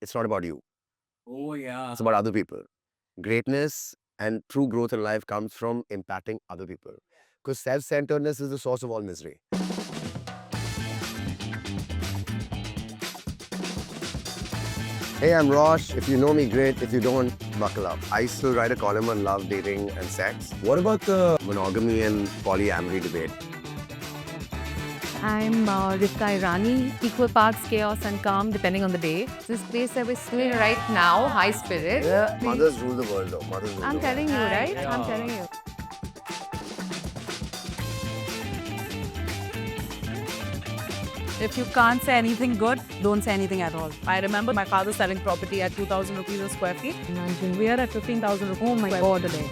it's not about you. Oh, yeah. It's about other people. Greatness and true growth in life comes from impacting other people. Because self-centeredness is the source of all misery. Hey, I'm Rosh. If you know me, great. If you don't, buckle up. I still write a column on love, dating, and sex. What about the monogamy and polyamory debate? I'm Rifka Irani, equal parts chaos and calm depending on the day. This place that we're doing right now, high spirit. Yeah, mothers rule the world, though. Mothers rule I'm the telling you, world. right? Yeah. I'm telling you. If you can't say anything good, don't say anything at all. I remember my father selling property at 2,000 rupees a square feet. Imagine. We are at 15,000 rupees. Oh my square God. feet today.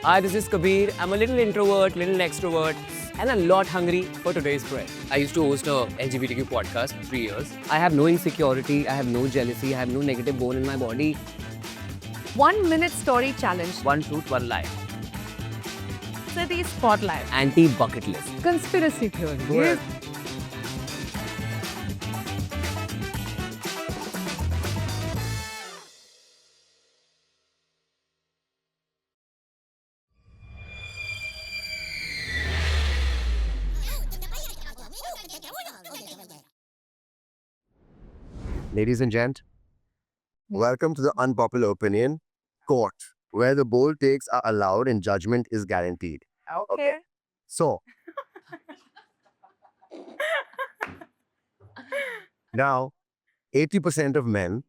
Hi, this is Kabir. I'm a little introvert, little extrovert, and a lot hungry for today's bread. I used to host a LGBTQ podcast for 3 years. I have no insecurity, I have no jealousy, I have no negative bone in my body. 1 minute story challenge. One truth, one lie. City spotlight. Anti-bucket list. Conspiracy theory. Yes. Ladies and gent, welcome to the Unpopular Opinion Court, where the bold takes are allowed and judgment is guaranteed. Okay. So, now 80% of men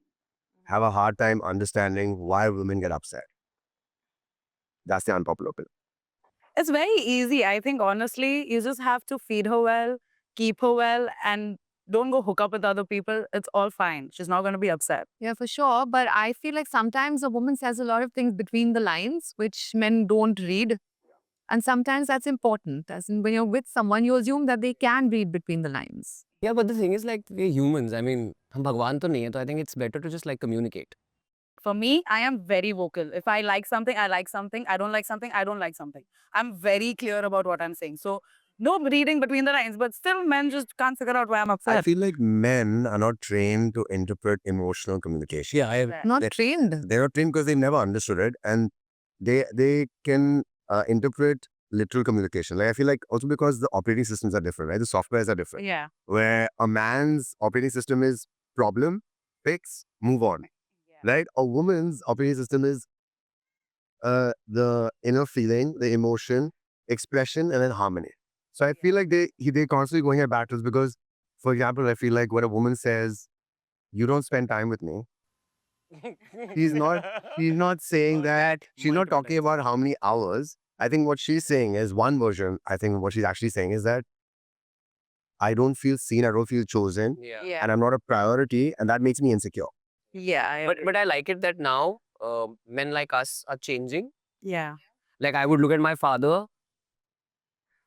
have a hard time understanding why women get upset. That's the unpopular opinion. It's very easy. I think, honestly, you just have to feed her well, keep her well, and don't go hook up with other people. It's all fine. She's not going to be upset. Yeah, for sure. But I feel like sometimes a woman says a lot of things between the lines, which men don't read. And sometimes that's important. As in, when you're with someone, you assume that they can read between the lines. Yeah, but the thing is, like, we're humans. I mean, हम भगवान तो नहीं है, तो I think it's better to just like communicate. For me, I am very vocal. If I like something, I like something. I don't like something, I don't like something. I'm very clear about what I'm saying. So, no reading between the lines, but still, men just can't figure out why I'm I upset. feel like men are not trained to interpret emotional communication. Yeah, I Right. Not They- trained. They're not trained because they never understood it, and they can interpret literal communication. Like I feel like also because the operating systems are different, right? The softwares are different. Yeah. Where a man's operating system is problem, fix, move on, right? A woman's operating system is the inner feeling, the emotion, expression, and then harmony. So I feel like they're constantly going at battles because, for example, I feel like when a woman says, "You don't spend time with me," she's not saying that. She's not talking about how many hours. I think what she's saying is one version. I think what she's actually saying is that I don't feel seen, I don't feel chosen, Yeah. and I'm not a priority, and that makes me insecure. Yeah. I But agree. I like it that now men like us are changing. Yeah. Like I would look at my father.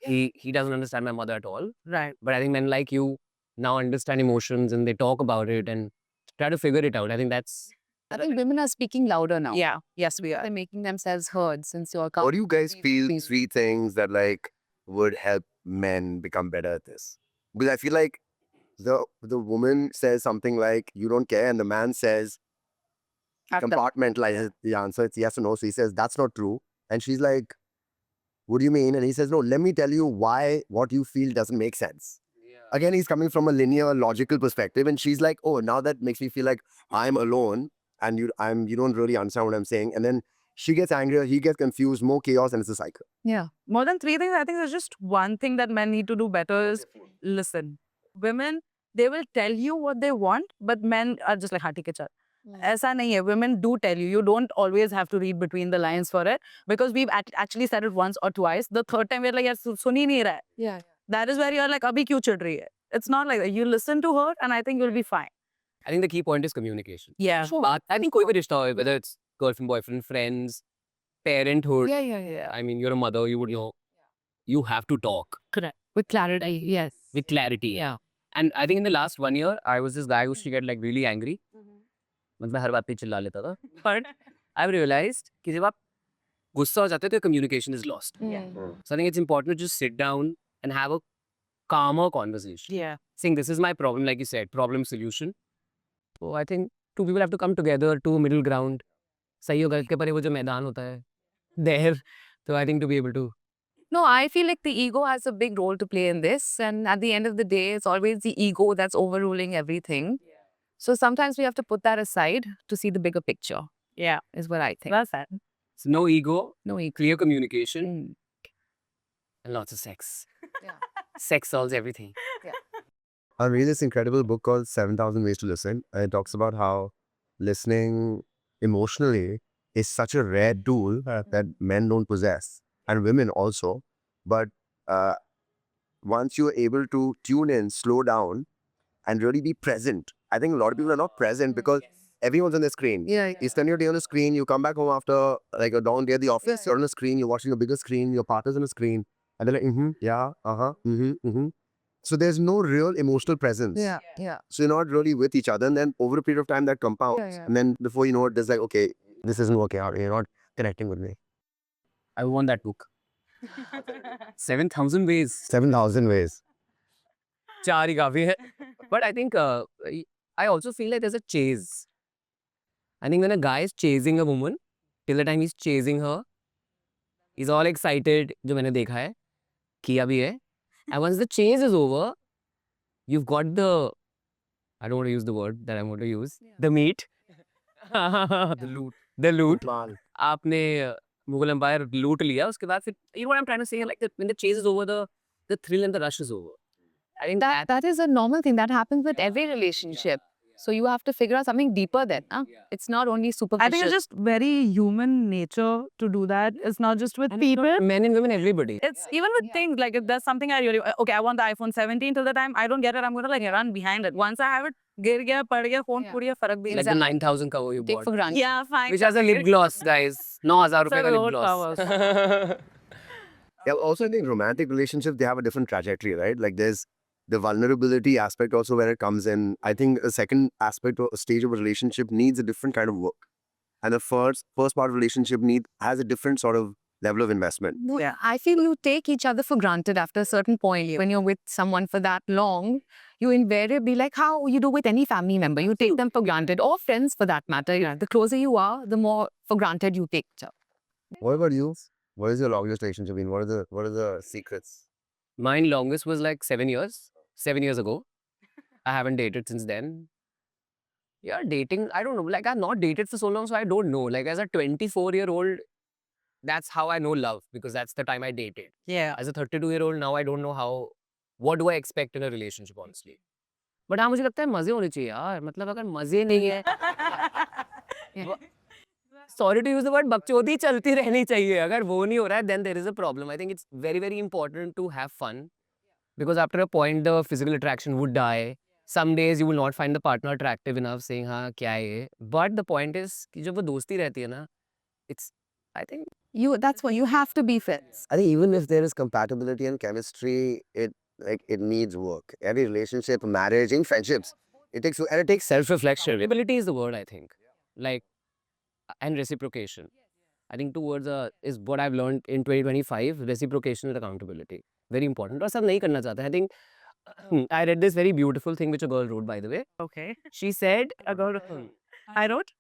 He doesn't understand my mother at all. Right. But I think men like you now understand emotions and they talk about it and try to figure it out. I think that's I think women are speaking louder now. Yeah. Yes, we are. They're making themselves heard since you're What do you guys feel? Three things that like would help men become better at this? Because I feel like the woman says something like you don't care, and the man says compartmentalize the answer. It's yes or no. So he says that's not true, and she's like, "What do you mean?" And he says, "No, let me tell you why what you feel doesn't make sense." Again, he's coming from a linear, logical perspective, and she's like, "Oh, now that makes me feel like I'm alone, and you don't really understand what I'm saying." And then she gets angry, he gets confused, more chaos, and it's a cycle. Yeah. More than three things, I think there's just one thing that men need to do better is listen. Women, they will tell you what they want, but men are just like, हाँ ठीक है चल. ऐसा नहीं है. Women do tell you. You don't always have to read between the lines for it because we've actually said it once or twice. The third time we're like, यार सुन ही नहीं रहा है. Yeah. That is where you're like, अभी क्यों चिढ़ रही है? It's not like that. You listen to her and I think you'll be fine. I think the key point is communication. Yeah. I think कोई भी रिश्ता हो, whether it's girlfriend, boyfriend, friends, parenthood. Yeah. I mean, you're a mother, you would know. You have to talk Correct. With clarity. Yes. with clarity. Yeah. And I think in the last 1 year, I was this guy who used to get like really angry. मतलब मैं हर बात पे चिल्ला लेता था. But I've realized कि जब आप गुस्सा हो जाते हो तो communication is lost. Yeah. So I think it's important to just sit down and have a calmer conversation. Yeah. Saying this is my problem, like you said, problem solution. So I think two people have to come together to middle ground. सही और गलत के परे वो जो मैदान होता है there. So I think to be able to. No, I feel like the ego has a big role to play in this. And at the end of the day, it's always the ego that's overruling everything. So sometimes we have to put that aside to see the bigger picture, Yeah. is what I think. Well said. So no ego, No ego. clear communication, Mm. and lots of sex. Yeah. Sex solves everything. I read this incredible book called 7,000 Ways to Listen. And it talks about how listening emotionally is such a rare tool that men don't possess, and women also. But once you're able to tune in, slow down, and really be present, I think a lot of people are not present because everyone's on the screen. Yeah. You spend your day on the screen, you come back home after like a long day at the office, you're on the screen, you're watching a bigger screen, your partner's on the screen, and they're like, yeah, So there's no real emotional presence. Yeah. Yeah. So you're not really with each other. And then over a period of time, that compounds. Yeah. And then before you know it, there's like, okay, this isn't working out. You're not connecting with me. I want that book. 7,000 ways. 7,000 ways. चार ही काफी है. But I think I also feel like there's a chase. I think when a guy is chasing a woman, till the time he's chasing her, he's all excited. जो मैंने देखा है, किया भी है. And once the chase is over, you've got the, I don't want to use the word that I want to use, the meat. The loot. The loot. आपने Mughal empire लूट लिया, उसके बाद फिर, you know what I'm trying to say, like when the chase is over, the thrill and the rush is over. I think That is a normal thing that happens with every relationship. So you have to figure out something deeper then. Huh? It's not only superficial. I think it's just very human nature to do that. It's not just with people. men and women, everybody. It's even with things like if there's something I really okay, I want the iPhone 17 till the time I don't get it, I'm gonna like run behind it. Once I have it, गिर गया, पड़ गया, phone Yeah. फूट गया, फर्क भी Like नहीं. the 9,000 का वो you Take bought. for granted. Yeah, fine. Which has a lip gloss, guys. 9,000 रुपए का lip road gloss. Yeah, also, I think romantic relationships, they have a different trajectory, right? Like there's the vulnerability aspect also where it comes in. I think a second aspect or stage of a relationship needs a different kind of work. And the first part of relationship has a different sort of level of investment. No, Yeah. I feel you take each other for granted after a certain point. When you're with someone for that long, you invariably, like how you do with any family member, you take them for granted, or friends for that matter. Yeah. The closer you are, the more for granted you take each other. What about you? What is your longest relationship been? What are the secrets? Mine longest was like 7 years. 7 years ago. I haven't dated since then. Yeah, dating, I don't know. Like I've not dated for so long, so I don't know. Like as a 24-year-old, that's how I know love because that's the time I dated. Yeah. As a 32-year-old now, I don't know what do I expect in a relationship, honestly. But हाँ मुझे लगता है मजे होने चाहिए यार. मतलब अगर मजे नहीं है, sorry to use the word, बकचोदी चलती रहनी चाहिए. अगर वो नहीं हो रहा है, then there is a problem. I think it's very, very important to have fun. Because after a point, the physical attraction would die. Some days you will not find the partner attractive enough saying, हाँ क्या है ये. But the point is कि जब वो दोस्ती रहती है ना, it's, I think, That's what you have to be friends. I think even if there is compatibility and chemistry, it needs work. Every relationship, marriage, in friendships, it takes self-reflection. Ability is the word, I think. Like, and reciprocation. I think two words is what I've learned in 2025, reciprocation and accountability. Very important. और सब नहीं करना चाहते. I think I read this very beautiful thing which a girl wrote, by the way. Okay. She said, I wrote.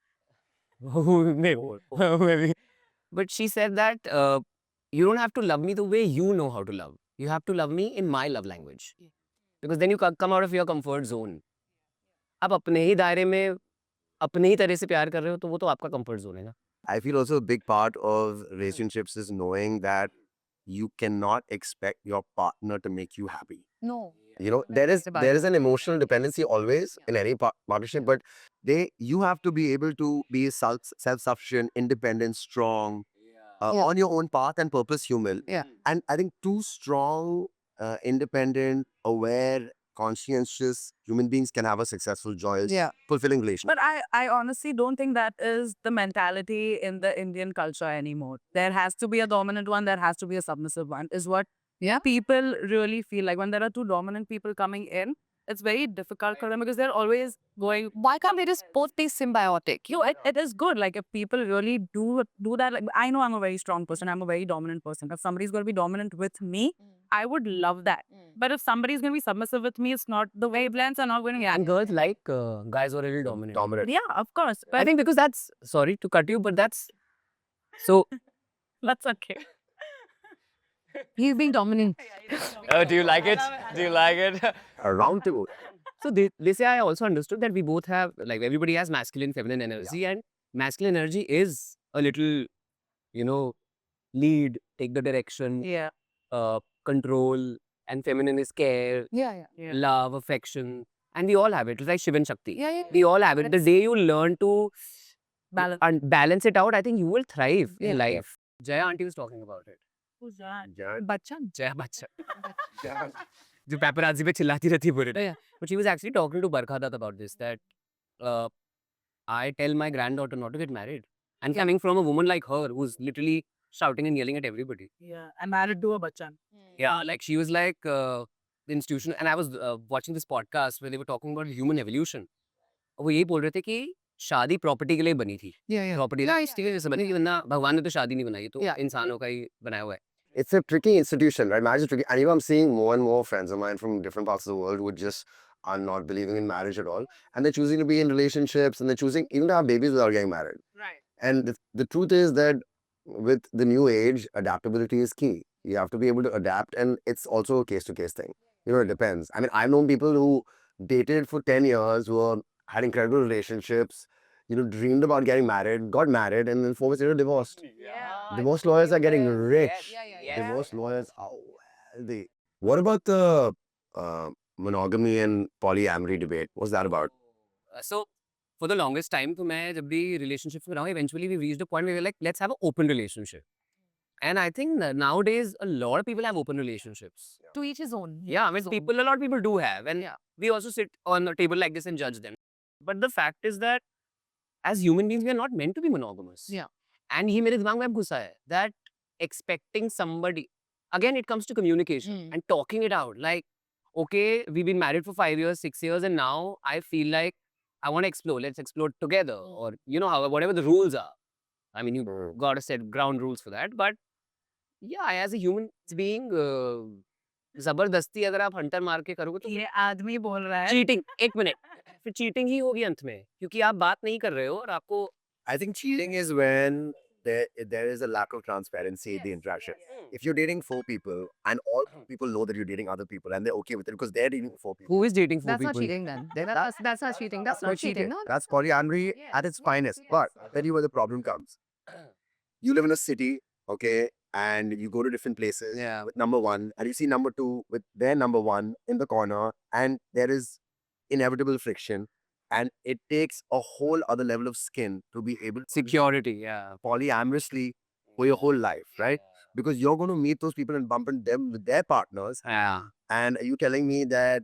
maybe. But she said that you don't have to love me the way you know how to love. You have to love me in my love language. Because then you come out of your comfort zone. आप अपने ही दायरे में अपने ही तरह से प्यार कर रहे हो तो वो तो आपका comfort zone है ना. I feel also a big part of relationships is knowing that you cannot expect your partner to make you happy. No. You know, there is an emotional dependency always in any partnership, but you have to be able to be self-sufficient, independent, strong, on your own path and purpose human. Yeah. And I think two strong, independent, aware, conscientious human beings can have a successful, joyous, fulfilling relationship. But I honestly don't think that is the mentality in the Indian culture anymore. There has to be a dominant one, there has to be a submissive one, is what people really feel like. When there are two dominant people coming in, it's very difficult for them because they're always going. Why can't they just both be symbiotic? It is good. Like if people really do that, like I know I'm a very strong person, I'm a very dominant person. If somebody's going to be dominant with me, I would love that. But if somebody's going to be submissive with me, it's not the wavelengths are not going to And get. girls like guys who are a little dominant. Dominant. Yeah, of course. I But think because that's, sorry to cut you, but that's, so, that's okay. He's being dominant. do you like it? Do you like it? Around the So they say I also understood that we both have, like everybody has masculine, feminine energy, and masculine energy is a little, you know, lead, take the direction, Yeah. control, and feminine is care, Yeah. Yeah. love, affection, and we all have it. It's like Shiv and Shakti. Yeah. We all have it. The day you learn to Balance. and balance it out, I think you will thrive Yeah. in life. Jaya auntie was talking about it. Who's that? Bachchan. Jaya Bachchan. जो paparazzi पे चिल्लाती रहती है पूरे time. But she was actually talking to Barkha Dutt about this, that I tell my granddaughter not to get married. And coming from a woman like her, who's literally shouting and yelling at everybody. Yeah. I'm married to a Bachchan. Yeah, like she was like the institution. And I was watching this podcast where they were talking about human evolution. वो यही बोल रहे थे कि शादी property के लिए बनी थी. Yeah. प्रॉपर्टी इसके लिए बनी थी, वरना भगवान ने तो शादी नहीं बनाई, तो Yeah. इंसानों का ही बनाया हुआ है. It's a tricky institution, right? Marriage is tricky. And even I'm seeing more and more friends of mine from different parts of the world who just are not believing in marriage at all. And they're choosing to be in relationships and they're choosing even to have babies without getting married. Right. And the truth is that with the new age, adaptability is key. You have to be able to adapt, and it's also a case-to-case thing. You know, it depends. I mean, I've known people who dated for 10 years, who had incredible relationships, you know, dreamed about getting married, got married, and then 4 months later divorced. Yeah. Divorce lawyers are getting rich. Yes. Divorce lawyers are wealthy. What about the monogamy and polyamory debate? What's that about? So for the longest time, तो मैं जब भी relationship में रहा हूँ, eventually we reached a point where we're like, let's have an open relationship. And I think that nowadays a lot of people have open relationships. To each his own. Yeah, I mean, a lot of people do have, and Yeah. we also sit on a table like this and judge them. But the fact is that as human beings, we are not meant to be monogamous. Yeah. And ये मेरे दिमाग में अब घुसा है that expecting somebody, again, it comes to communication and talking it out. Like, okay, we've been married for 5 years, 6 years, and now I feel like I want to explore. Let's explore together, or you know, how whatever the rules are. I mean, you got to set ground rules for that. But yeah, as a human being, जबरदस्ती अगर आप Hunter मार के करोगे तो ये आदमी बोल रहा है. चीटिंग, एक मिनट, फिर चीटिंग ही होगी अंत में, क्योंकि आप बात नहीं कर रहे हो और आपको I think cheating is when there is a lack of transparency in the interaction. If you're dating 4 people and all people know that you're dating other people and they're okay with it because they're dating 4 people. who is dating 4 That's not people? cheating then. That's not cheating. That's not cheating, no? That's polyamory at its finest. But I'll tell you where the problem comes. You live in a city, okay, and you go to different places Yeah. with number 1, and you see number 2 with their number 1 in the corner, and there is inevitable friction, and it takes a whole other level of skin to be able to Security, yeah. polyamorously for your whole life, right? Because you're going to meet those people and bump into them with their partners, Yeah. and are you telling me that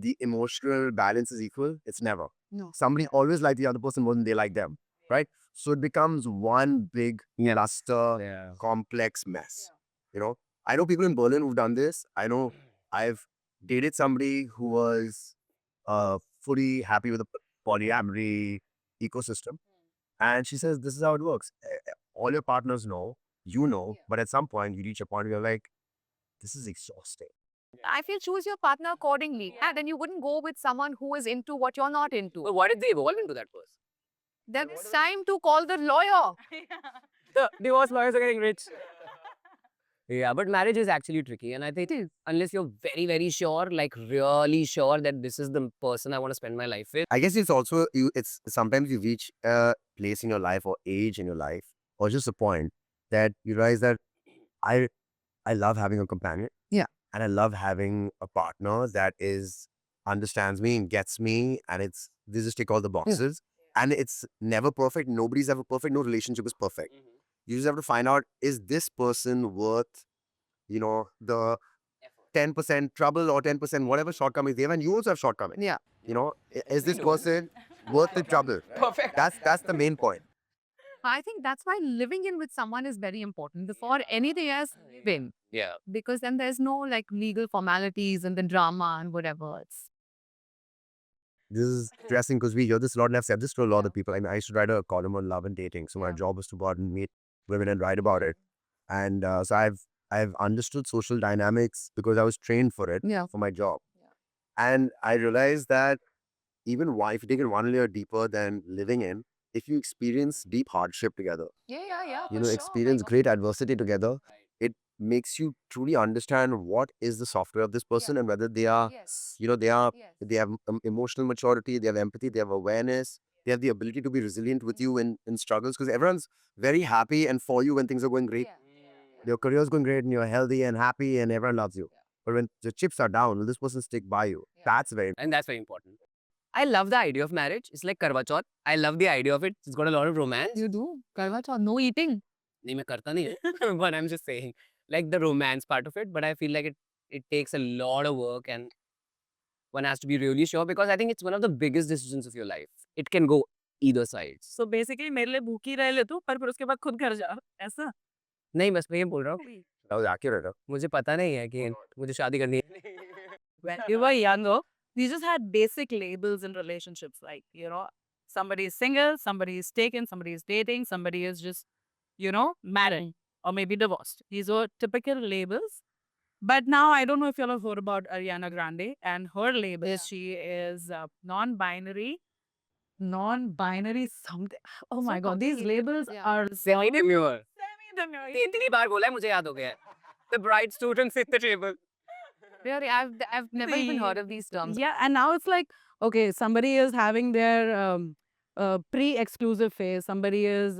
the emotional balance is equal? It's never. No. Somebody always like the other person more than they like them, right? So it becomes one big cluster, Yeah. complex mess. You know, I know people in Berlin who've done this. I know I've dated somebody who was fully happy with the polyamory ecosystem. And she says, this is how it works. All your partners know, you know, but at some point you reach a point where you're like, this is exhausting. I feel choose your partner accordingly. And then you wouldn't go with someone who is into what you're not into. But why did they evolve into that person? Then it's time to call the lawyer. The divorce lawyers are getting rich. Yeah, but marriage is actually tricky. And I think unless you're very, very sure, like really sure that this is the person I want to spend my life with. I guess it's also, it's sometimes you reach a place in your life or age in your life or just a point that you realize that I love having a companion. Yeah. And I love having a partner that understands me and gets me, and they just tick all the boxes. And it's never perfect. Nobody's ever perfect. No relationship is perfect. You just have to find out, is this person worth, you know, the 10% trouble or 10% whatever shortcomings they have, and you also have shortcomings. Yeah. You know, is this person worth the trouble? Perfect. That's the main point. I think that's why living in with someone is very important. Before anything else, live in. Yeah. Because then there's no like legal formalities and the drama and whatever. This is interesting because we hear this a lot, and I've said this to a lot of people. I mean, I used to write a column on love and dating. So my job was to go out and meet women and write about it. And so I've understood social dynamics because I was trained for it Yeah. for my job. And I realized that even if you take it one layer deeper than living in, if you experience deep hardship together, Yeah. experience great adversity together, it makes you truly understand what is the software of this person and whether they are, they have emotional maturity, they have empathy, they have awareness, they have the ability to be resilient with you in struggles, because everyone's very happy and for you when things are going great. Your career is going great and you're healthy and happy and everyone loves you. But when the chips are down, will this person stick by you? That's very And that's very important. I love the idea of marriage. It's like Karwa Chauth. I love the idea of it. It's got a lot of romance. You do? Karwa Chauth, no eating. नहीं मैं करता नहीं है. But I'm just saying, like the romance part of it. But I feel like it takes a lot of work and one has to be really sure, because I think it's one of the biggest decisions of your life. It can go either sides. So basically मेरे लिए भूखी रह ले तू पर फिर उसके बाद खुद घर जा ऐसा नहीं बस मैं ये बोल रहा हूँ, That was accurate. Huh? मुझे पता नहीं है कि मुझे शादी करनी है. when we were younger, we just had basic labels in relationships. Like, somebody is single, somebody is taken, somebody is dating, somebody is just, married or maybe divorced. These were typical labels. But now I don't know if you all have heard about Ariana Grande and her label. Yeah. She is non-binary something. Oh my God, these labels Yeah. are Semi-demure. semi-demure. 3 बार बोला है, मुझे याद हो गया है. The bride students at the table. Really, I've never even heard of these terms. Yeah, and now it's like, okay, somebody is having their pre-exclusive phase. Somebody is,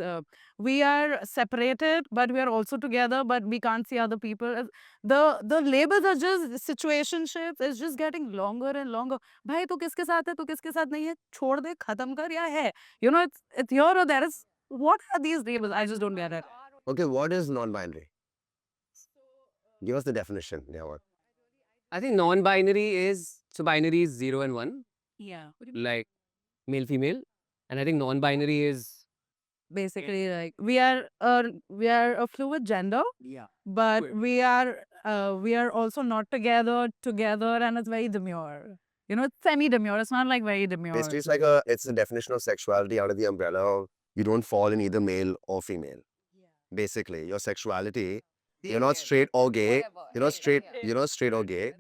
we are separated, but we are also together, but we can't see other people. The labels are just situationships. It's just getting longer and longer. भाई तू किसके साथ है, तू किसके साथ नहीं है, छोड़ दे, खत्म कर या है. It's here or there. What are these labels? I just don't get it. Okay, what is non-binary? Give us the definition. Yeah, what? I think non-binary is, so binary is 0 and 1, Yeah. like male, female. And I think non-binary is, Basically, like we are a fluid gender, yeah, but Fluid. we are also not together, and it's very demure. It's semi-demure. It's not like very demure. Basically, it's a definition of sexuality under the umbrella of you don't fall in either male or female. Basically, your sexuality, you're not straight or gay. You're not straight. You're not straight or gay.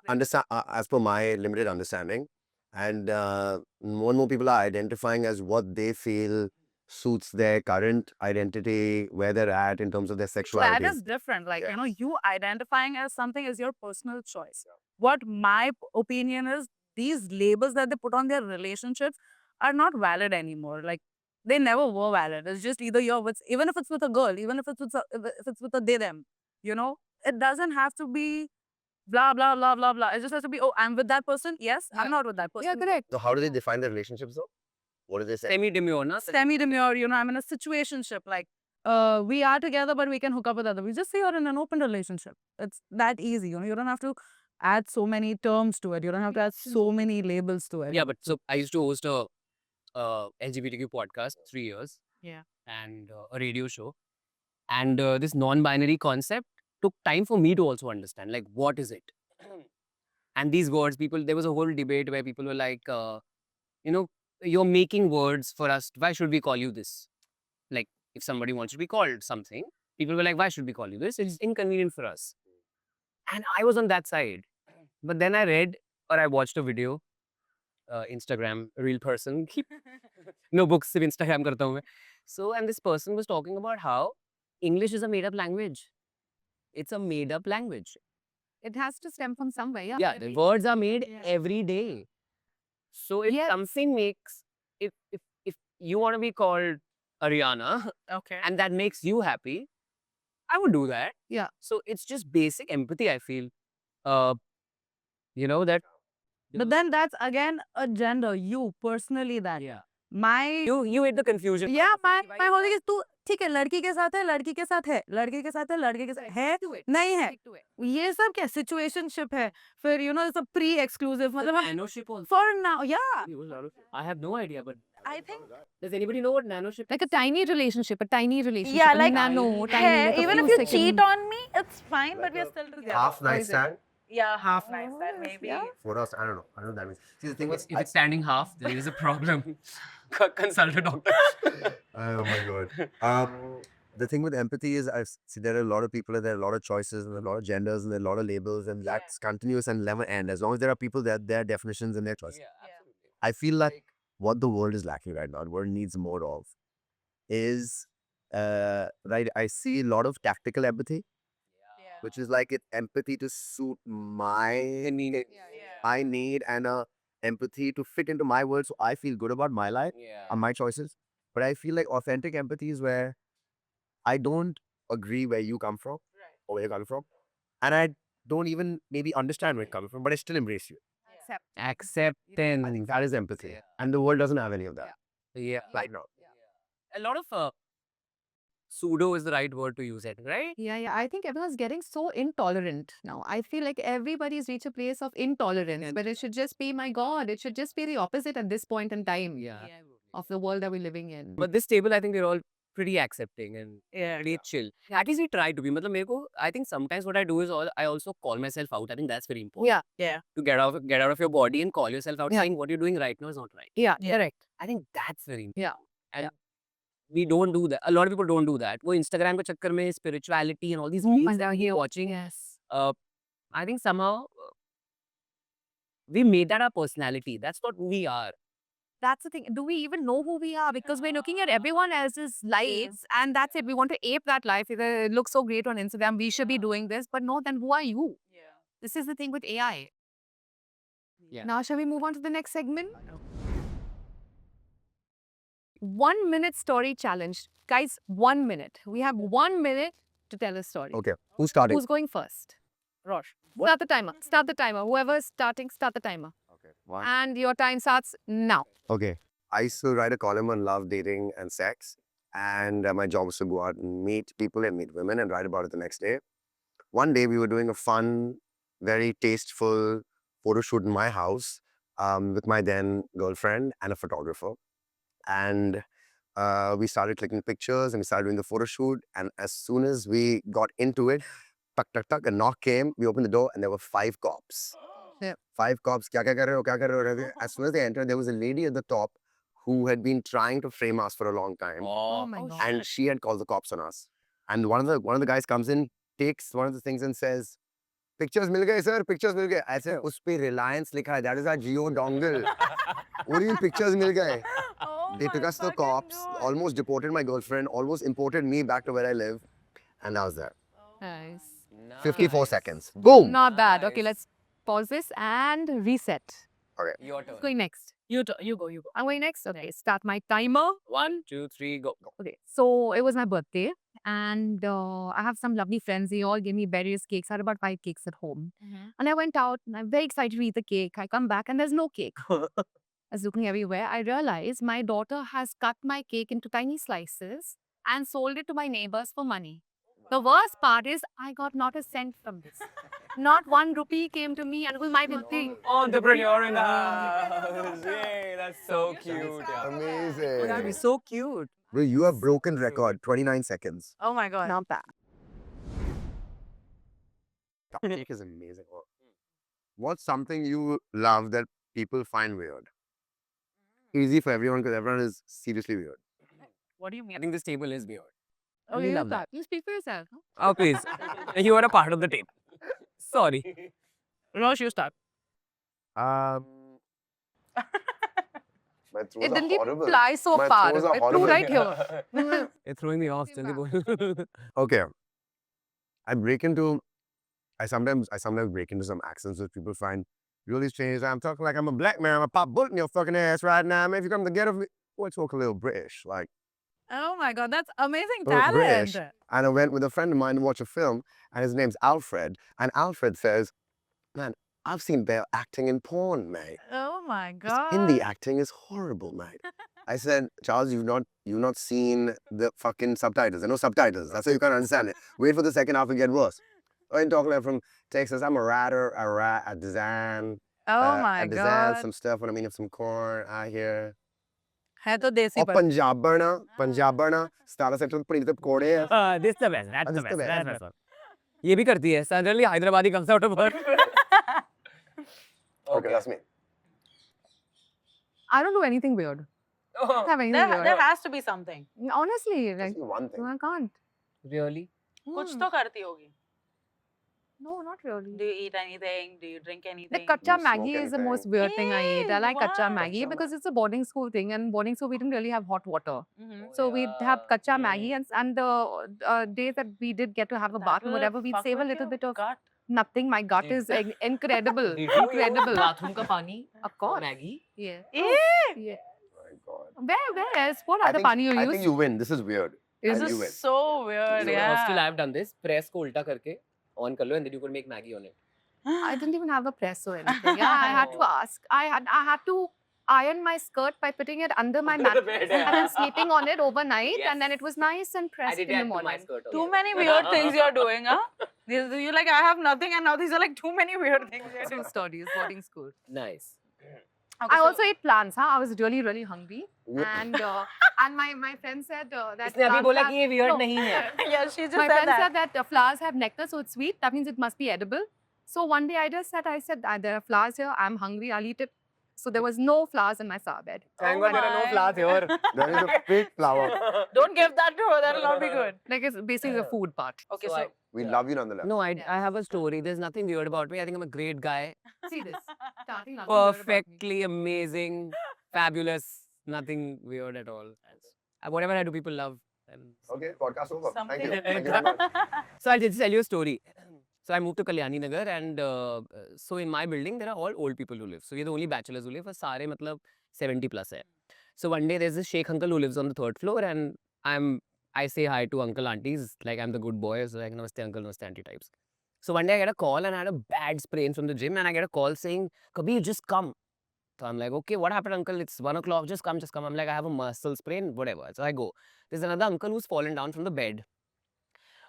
Understand as per my limited understanding, and more and more people are identifying as what they feel suits their current identity, where they're at in terms of their That sexuality. is different. Like, Yeah. you identifying as something is your personal choice. What my opinion is, these labels that they put on their relationships are not valid anymore. Like, they never were valid. It's just either you're with, even if it's with a girl, even if it's with if it's with a they them, it doesn't have to be blah, blah, blah, blah, blah. It just has to be, oh, I'm with that person. Yes, I'm Yeah. not with that person. Yeah, correct. So how do they define their relationships though? What do they say? semi-demure, na? Semi-demure, I'm in a situationship. Like, we are together, but we can hook up with other. We just say you're in an open relationship. It's that easy. You don't have to add so many terms to it. You don't have to add so many labels to it. Yeah, but so I used to host a LGBTQ podcast 3 years. Yeah. And a radio show. And this non-binary concept took time for me to also understand, like, what is it? And these words, there was a whole debate where people were like, you're making words for us. Why should we call you this? Like, if somebody wants to be called something, people were like, why should we call you this? It's inconvenient for us. And I was on that side. But then I read or I watched a video, Instagram, a real person. No books, सिर्फ Instagram करता हूँ मैं. So, and this person was talking about how English is a made-up language. It's a made-up language. It has to stem from somewhere. Yeah. Yeah, the words are made every day. So if Yes. something makes, if you want to be called Ariana Okay. and that makes you happy, I would do that. Yeah. So it's just basic empathy, I feel. That. But then that's again a gender. You personally that. Yeah. My You hate the confusion. yeah, my whole thing is तू ठीक है लड़की के साथ है लड़की के साथ है लड़के के साथ है लड़के के साथ है नहीं है ये सब क्या situationship है फिर it's a pre-exclusive मतलब हम Nanoship also. for now yeah I have no idea, but I think does anybody know what nanoship Like a tiny relationship, yeah a like nano, tiny. hey, like a even few if you seconds. cheat on me it's fine but we are still together Half night stand. yeah half night stand maybe yeah. What else? I don't know. I don't know what that means. See, the thing was, if it's standing half, there is a problem. Consult a doctor. oh my god. the thing with empathy is see there are a lot of people and there are a lot of choices and a lot of genders and there are a lot of labels and that's continuous and never end. As long as there are people that their definitions and their choices. I feel like what the world is lacking right now, the world needs more of, is right. I see a lot of tactical empathy, which is like empathy to suit my need and empathy to fit into my world, so I feel good about my life and my choices. But I feel like authentic empathy is where I don't agree where you come from or where you're coming from, and I don't even maybe understand where you're coming from, but I still embrace you. Acceptance. I think that is empathy, and the world doesn't have any of that Yeah. right now. A lot of pseudo is the right word to use it, right? Yeah. I think everyone's getting so intolerant now. I feel like everybody's reached a place of intolerance, but it should just be, my God, it should just be the opposite at this point in time of the world that we're living in. But this table, I think we're all pretty accepting and Yeah. pretty chill. At least we try to be. Matlab, mere ko, I think sometimes what I do is I also call myself out. I think that's very important. Yeah. To get out of your body and call yourself out, Yeah. saying what you're doing right now is not right. Yeah, Yeah. correct. I think that's very important. Yeah. And we don't do that. A lot of people don't do that. वो Instagram के चक्कर में spirituality and all these reels that we're watching. Yes. I think somehow we made that our personality. That's not who we are. That's the thing. Do we even know who we are? Because we're looking at everyone else's lives and that's it. We want to ape that life. It looks so great on Instagram. We should be doing this. But no, then who are you? This is the thing with AI. Yeah. Now, shall we move on to the next segment? 1 minute story challenge. Guys, 1 minute. We have 1 minute to tell a story. Okay, who's starting? Who's going first? Rosh. Start the timer. Start the timer. Whoever's starting, start the timer. Okay, one. And your time starts now. Okay. I used to write a column on love, dating, and sex. And my job was to go out and meet people and meet women and write about it the next day. One day we were doing a fun, very tasteful photo shoot in my house with my then girlfriend and a photographer. And we started clicking pictures and we started doing the photo shoot. And as soon as we got into it, tuck, tuck, tuck, a knock came. We opened the door and there were 5 cops. Yeah. 5 cops. Kya kar rahe ho? Kya kar rahe ho? As soon as they entered, there was a lady at the top who had been trying to frame us for a long time. Oh my God. And she had called the cops on us. And one of the guys comes in, takes one of the things and says, "Pictures mil gaye, sir. Pictures mil gaye." I said, "Us pe Reliance likha hai. That is our Jio dongle." What do you mean pictures mil gaye? They took us to the cops, almost deported my girlfriend, almost imported me back to where I live. And that was that. Nice. 54 seconds. Boom! Not bad. Okay, let's pause this and reset. Your turn. Who's going next? You go. I'm going next? Okay, start my timer. 1, 2, 3, go. Okay, so it was my birthday and I have some lovely friends. They all gave me various cakes. I had about 5 cakes at home. And I went out and I'm very excited to eat the cake. I come back and there's no cake. I was looking everywhere. I realized my daughter has cut my cake into tiny slices and sold it to my neighbors for money. The worst part is I got not a cent from this. Not 1 rupee came to me and it was my birthday. Entrepreneur in the house. Yay, that's so cute. Amazing. That'd be so cute. Bro, you have broken record. 29 seconds. Oh my God. Not bad. Cake is amazing. What's something you love that people find weird? Easy for everyone because everyone is seriously weird. What do you I mean? think this table is weird. Oh, We you love that. You speak for yourself. Oh, please. You are a part of the table. Sorry. Rosh, you start. My throws It are didn't even horrible. fly so My far. throws are It flew horrible. right here. You're throwing me off. Jaldi bol. Okay. I sometimes break into some accents that people find really strange. I'm talking like I'm a black man. I'm a pop bullet in your fucking ass right now. Man, if you come to get of me, I talk a little British. Like, Oh my God, that's amazing Oh, British. talent. and I went with a friend of mine to watch a film, and his name's Alfred. And Alfred says, "Man, I've seen Belle acting in porn, mate. Oh my His God. Hindi acting is horrible, mate." I said, "Charles, you've not seen the fucking subtitles. There are no subtitles. That's why you can't understand it. Wait for the second half to get worse." I ain't talking like from Texas. I'm a writer, a design. Oh my I design God. some stuff when I mean some corn out here. है तो देसी Or पर. Punjaberna, Stala Central, pretty the Kode. This is the best. That's This the is the best. best. That's the best. ये भी करती है. Suddenly Hyderabadi comes out of her. Okay, that's me. I don't do anything weird. I don't have anything There weird. has to be something. Honestly, like, Just one thing. no, I can't. Really? कुछ तो करती होगी. No, not really. Do you eat anything? Do you drink The anything? kacha You Maggie smoke is the most anything? weird thing I eat. I like kacha What? Maggie Kacha because it's a boarding school thing, and boarding school we didn't really have hot water. Mhm. So we'd have kacha Maggie, and the days that we did get to have a That bath and will whatever, we'd fuck save a with little your bit of gut. nothing. My gut is incredible, incredible. Bathroom ka pani? Of course. Maggie? Yeah. Eh? Yeah. My God. Where else? What I other think, pani you I use? think you win. This is weird. This You is win. so weird. So in Yeah. hostel I have done this. Press ko ulta karke on kar lo and then you could make Maggie on it. I didn't even have a press or anything. Yeah, I had to ask. I had to iron my skirt by putting it under my Under the mattress bed, and then yeah. sleeping on it overnight, and then Yes. it was nice and I pressed did in the that to my morning. skirt. Too also. many weird things you're doing, huh? You're like, I have nothing, and now these are like too many weird things you're Two doing. stories, boarding school. Nice. I also ate plants. Huh? I was really hungry, Yeah. and my friend said that. इसने अभी plants बोला have- कि ये weird No. नहीं है. Yeah, she just My said friend that. said that flowers have nectar, so it's sweet. That means it must be edible. So one day I said, there are flowers here. I'm hungry. I'll eat it. So there was no flowers in my sour bed. Thank Oh God there are no my. flowers here. There is a fake flower. Don't give that to her. That'll not be good. Like it's basically the food part. Okay, So so, I- We Yeah. love you nonetheless. No, I have a story. There's nothing weird about me. I think I'm a great guy. See this. Starting nothing weird about me. Perfectly amazing, fabulous, nothing weird at all. Whatever I do, people love. And Okay, podcast over. Thank you. Something- Thank you very much. so I'll just tell you a story. So I moved to Kalyani Nagar, and so in my building there are all old people who live. So we're the only bachelors who live. और सारे मतलब 70 plus है. So one day there's this Sheikh uncle who lives on the third floor, and I say hi to uncle aunties like I'm the good boy. So like namaste uncle, namaste auntie types. So one day I get a call and I had a bad sprain from the gym, and I get a call saying, Kabir, just come. So I'm like, okay, what happened, uncle? It's 1 o'clock. Just come, just come. I'm like, I have a muscle sprain, whatever. So I go. There's another uncle who's fallen down from the bed.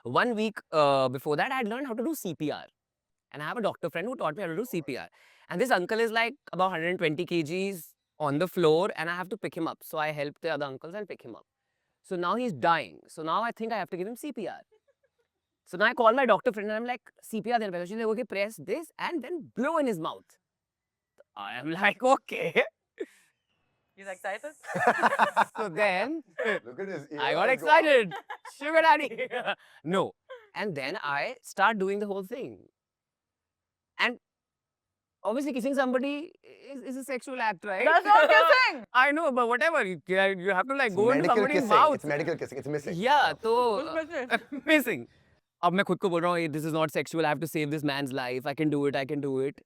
1 week before that, I had learned how to do CPR. And I have a doctor friend who taught me how to do CPR. And this uncle is like about 120 kgs on the floor, and I have to pick him up. So I help the other uncles and pick him up. So now he's dying. So now I think I have to give him CPR. So now I call my doctor friend and I'm like, CPR then. She's like, okay, press this and then blow in his mouth. I am like, okay. He's excited? So then Look at his ears. I got excited. Sugar daddy. No. And then I start doing the whole thing. And obviously kissing somebody is a sexual act, right? That's not kissing. I know, but whatever. You have to like It's go into medical somebody's kissing. mouth. It's medical kissing. It's missing. Yeah, तो Who's missing? missing. अब मैं खुद को बोल रहा हूँ, this is not sexual. I have to save this man's life. I can do it. I can do it.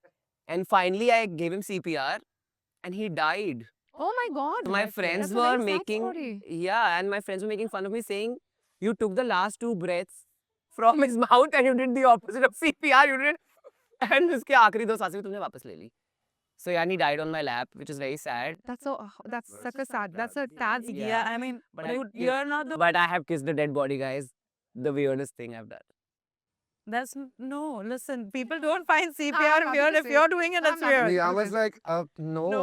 And finally, I gave him CPR, and he died. Oh my God. My friends That's a were very sad making, story. yeah, and my friends were making fun of me, saying, "You took the last 2 breaths from his mouth, and you did the opposite of CPR. You did, and उसके आखिरी 2 सांसें भी तुमने वापस ले ली." So yeah, and he died on my lap, which is very sad. That's so. That's such a sad. That's a sad. Yeah, I mean, But I dude, kissed- you're not the. But I have kissed a dead body, guys. The weirdest thing I've done. That's no. Listen, people don't find I'm CPR not weird. gonna If say- you're doing it, I'm that's not gonna weird. I was like, no.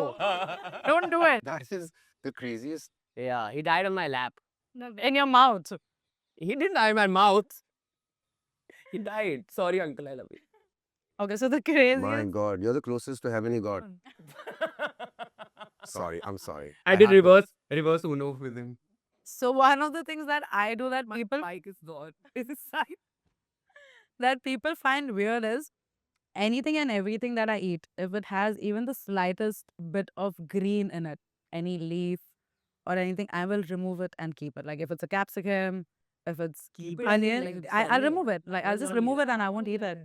Don't do it. That is the craziest. Yeah, he died on my lap. In your mouth. He didn't die in my mouth. He died. Sorry, uncle. I love you. Okay, so the craziest. My God, you're the closest to heaven you got. Sorry, I'm sorry. had to- reverse Uno with him. So one of the things that I do that people Mike is gone. Is his side? that people find weird is anything and everything that I eat, if it has even the slightest bit of green in it, any leaf or anything, I will remove it and keep it. Like if it's a capsicum, if it's Keep it? onion, Like it's I'll onion? remove it. Like I'll Why just not remove eat it and I won't eat it.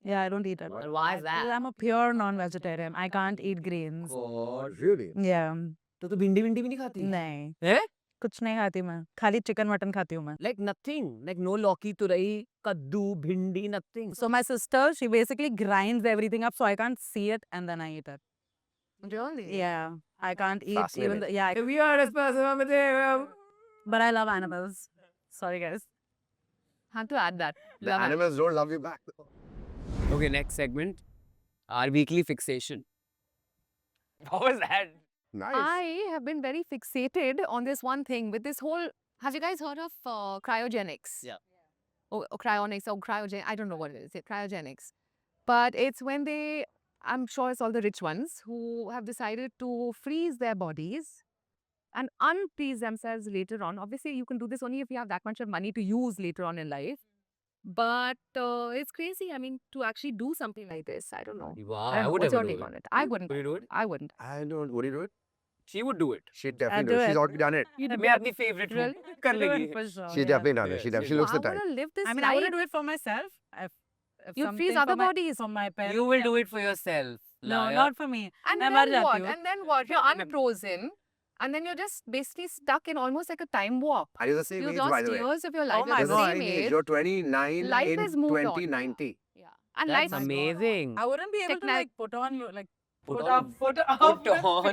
Yeah, I don't eat it. Well, why is Because that? I'm a pure non-vegetarian. I can't eat greens. God. Really? Yeah. तो भिंडी भी नहीं खाती? नहीं Eh? कुछ नहीं खाती मैं खाली चिकन मटन खाती हूँ मैं. Like nothing. Like no lauki, turai, kaddu, bhindi, nothing. So my sister, she basically grinds everything up so I can't see it and then I eat it. Really? Yeah, I can't eat even Fascinating. the weirdest person. but I love animals. Sorry guys. Had to add that. The Love it. animals don't love you back. Okay, next segment. Our weekly fixation. What was that? Nice. I have been very fixated on this one thing with this whole. Have you guys heard of cryogenics? Yeah. Or cryonics or cryogen. I don't know what it is. Cryogenics. But it's when they. I'm sure it's all the rich ones who have decided to freeze their bodies and unplease themselves later on. Obviously, you can do this only if you have that much of money to use later on in life. But it's crazy. I mean, to actually do something like this, I don't know. Wow, I don't I know. would What's never your do take it. on it? I wouldn't. Would you do it? I wouldn't. I don't. Would you do it? She would do it. She'd definitely do do it. She's it. already done it. मैं अपनी favorite हूँ. कर लेगी. For sure, She's yeah. definitely done it. Yeah, She definitely she looks the I type. want to live this I mean, life. I want to do it for myself. If You'd freeze something other for my- bodies. For my parents. You will do it for yourself. No, liar. not for me. And मैं then मर जाती what? हूँ. And then what? You're unfrozen. And then you're just basically stuck in almost like a time warp. And you're the same You've age, by lost the way. years of your life. my You're the God. same age. You're 29 Life in has moved on. 2090. Yeah. And That's life amazing. I wouldn't be able to Techni- like put on like Put put on- up Put on.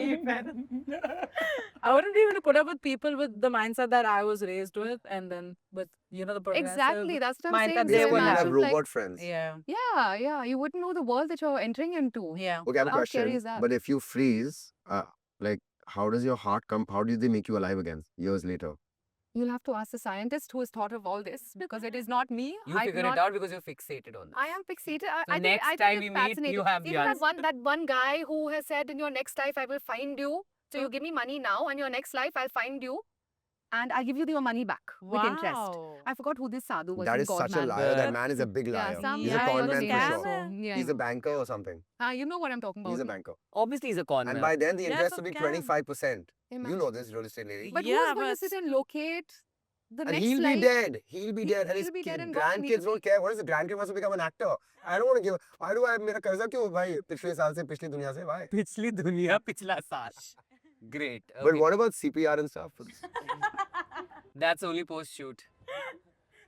I wouldn't be able to put up with people with the mindset that I was raised with, and then with the progressive Exactly. That's what I'm mind saying. that Because they So you will have imagine, like, robot friends. Yeah, yeah. You wouldn't know the world that you're entering into. yeah. Okay, I have a How scary question. is that? But if you freeze, like, how does your heart come? How do they make you alive again years later? You'll have to ask the scientist who has thought of all this because it is not me. You I'm figure not, it out because you're fixated on this. I am fixated. So I think, next I think time it's we meet, fascinating. you have the You know answer. that one guy who has said in your next life I will find you. So you give me money now, and your next life I'll find you, and I'll give you your money back with interest. Wow. I forgot who this sadhu was. That in is such a Godman. liar. That But- man is a big liar. Yeah, some He's a Yeah, guy con was man a for scammer. sure. Yeah. He's a banker or something. You know what I'm talking about. He's a banker. Obviously, he's a con And man. by then, the Yeah, interest it's will a be scam. 25%. Imagine. You know this, real estate lady. But Yeah, who's going to but- sit and locate the And next he'll life? be dead. He'll be He- dead. And his he'll be dead kid, and gone. grandkids don't care. What is the grandkid wants to become an actor? I don't want to give. Why do I मेरा कर्जा क्यों भाई पिछले साल से पिछली दुनिया से why? पिछली दुनिया पिछला साल. Great. But Okay. what about CPR and stuff? That's only post shoot.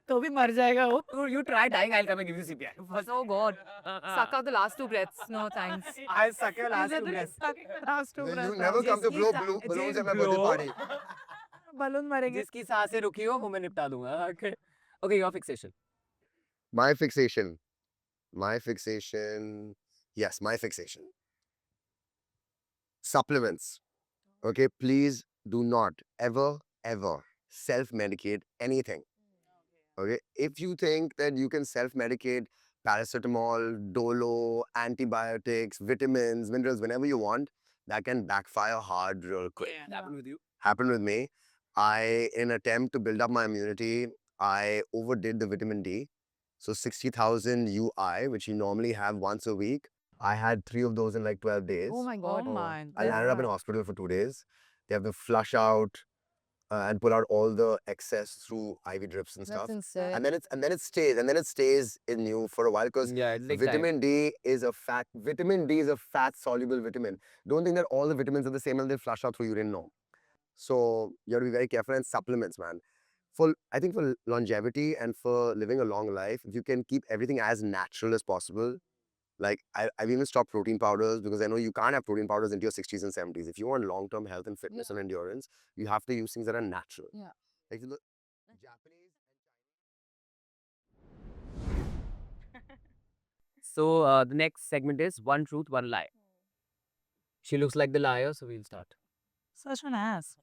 तो भी मर जाएगा वो. You try dying, I'll come and give you CPR. Oh God. Suck out the last two breaths. No thanks. I'll suck your last two Literally breaths. stuck last two You breaths. never come to blow Just balloons at my blow. birthday party. Balloon मरेंगे. जिसकी सांसें रुकी हो वो मैं निपटा दूंगा. Okay. Okay, your fixation. My fixation. My fixation. Yes, my fixation. Supplements. Okay, please do not ever self-medicate anything. Okay, if you think that you can self-medicate paracetamol, dolo, antibiotics, vitamins, minerals, whenever you want, that can backfire hard real quick. That happened with you. Happened with me. In an attempt to build up my immunity, I overdid the vitamin D. So 60,000 UI, which you normally have once a week, I had 3 of those in like 12 days. Oh my Oh God. my. I landed up in hospital for 2 days. They have to flush out and pull out all the excess through IV drips and stuff. insane. And then it stays in you for a while because Yeah, it's vitamin D is a fat soluble vitamin. Don't think that all the vitamins are the same and they flush out through urine. No. So you have to be very careful. And supplements, man. I think for longevity and for living a long life, if you can keep everything as natural as possible, like I've even stopped protein powders because I know you can't have protein powders into your 60s and 70s. If you want long-term health and fitness and endurance, you have to use things that are natural. Yeah. Like the Japanese. So the next segment is one truth, one lie. She looks like the liar, so we'll start. Such an ass.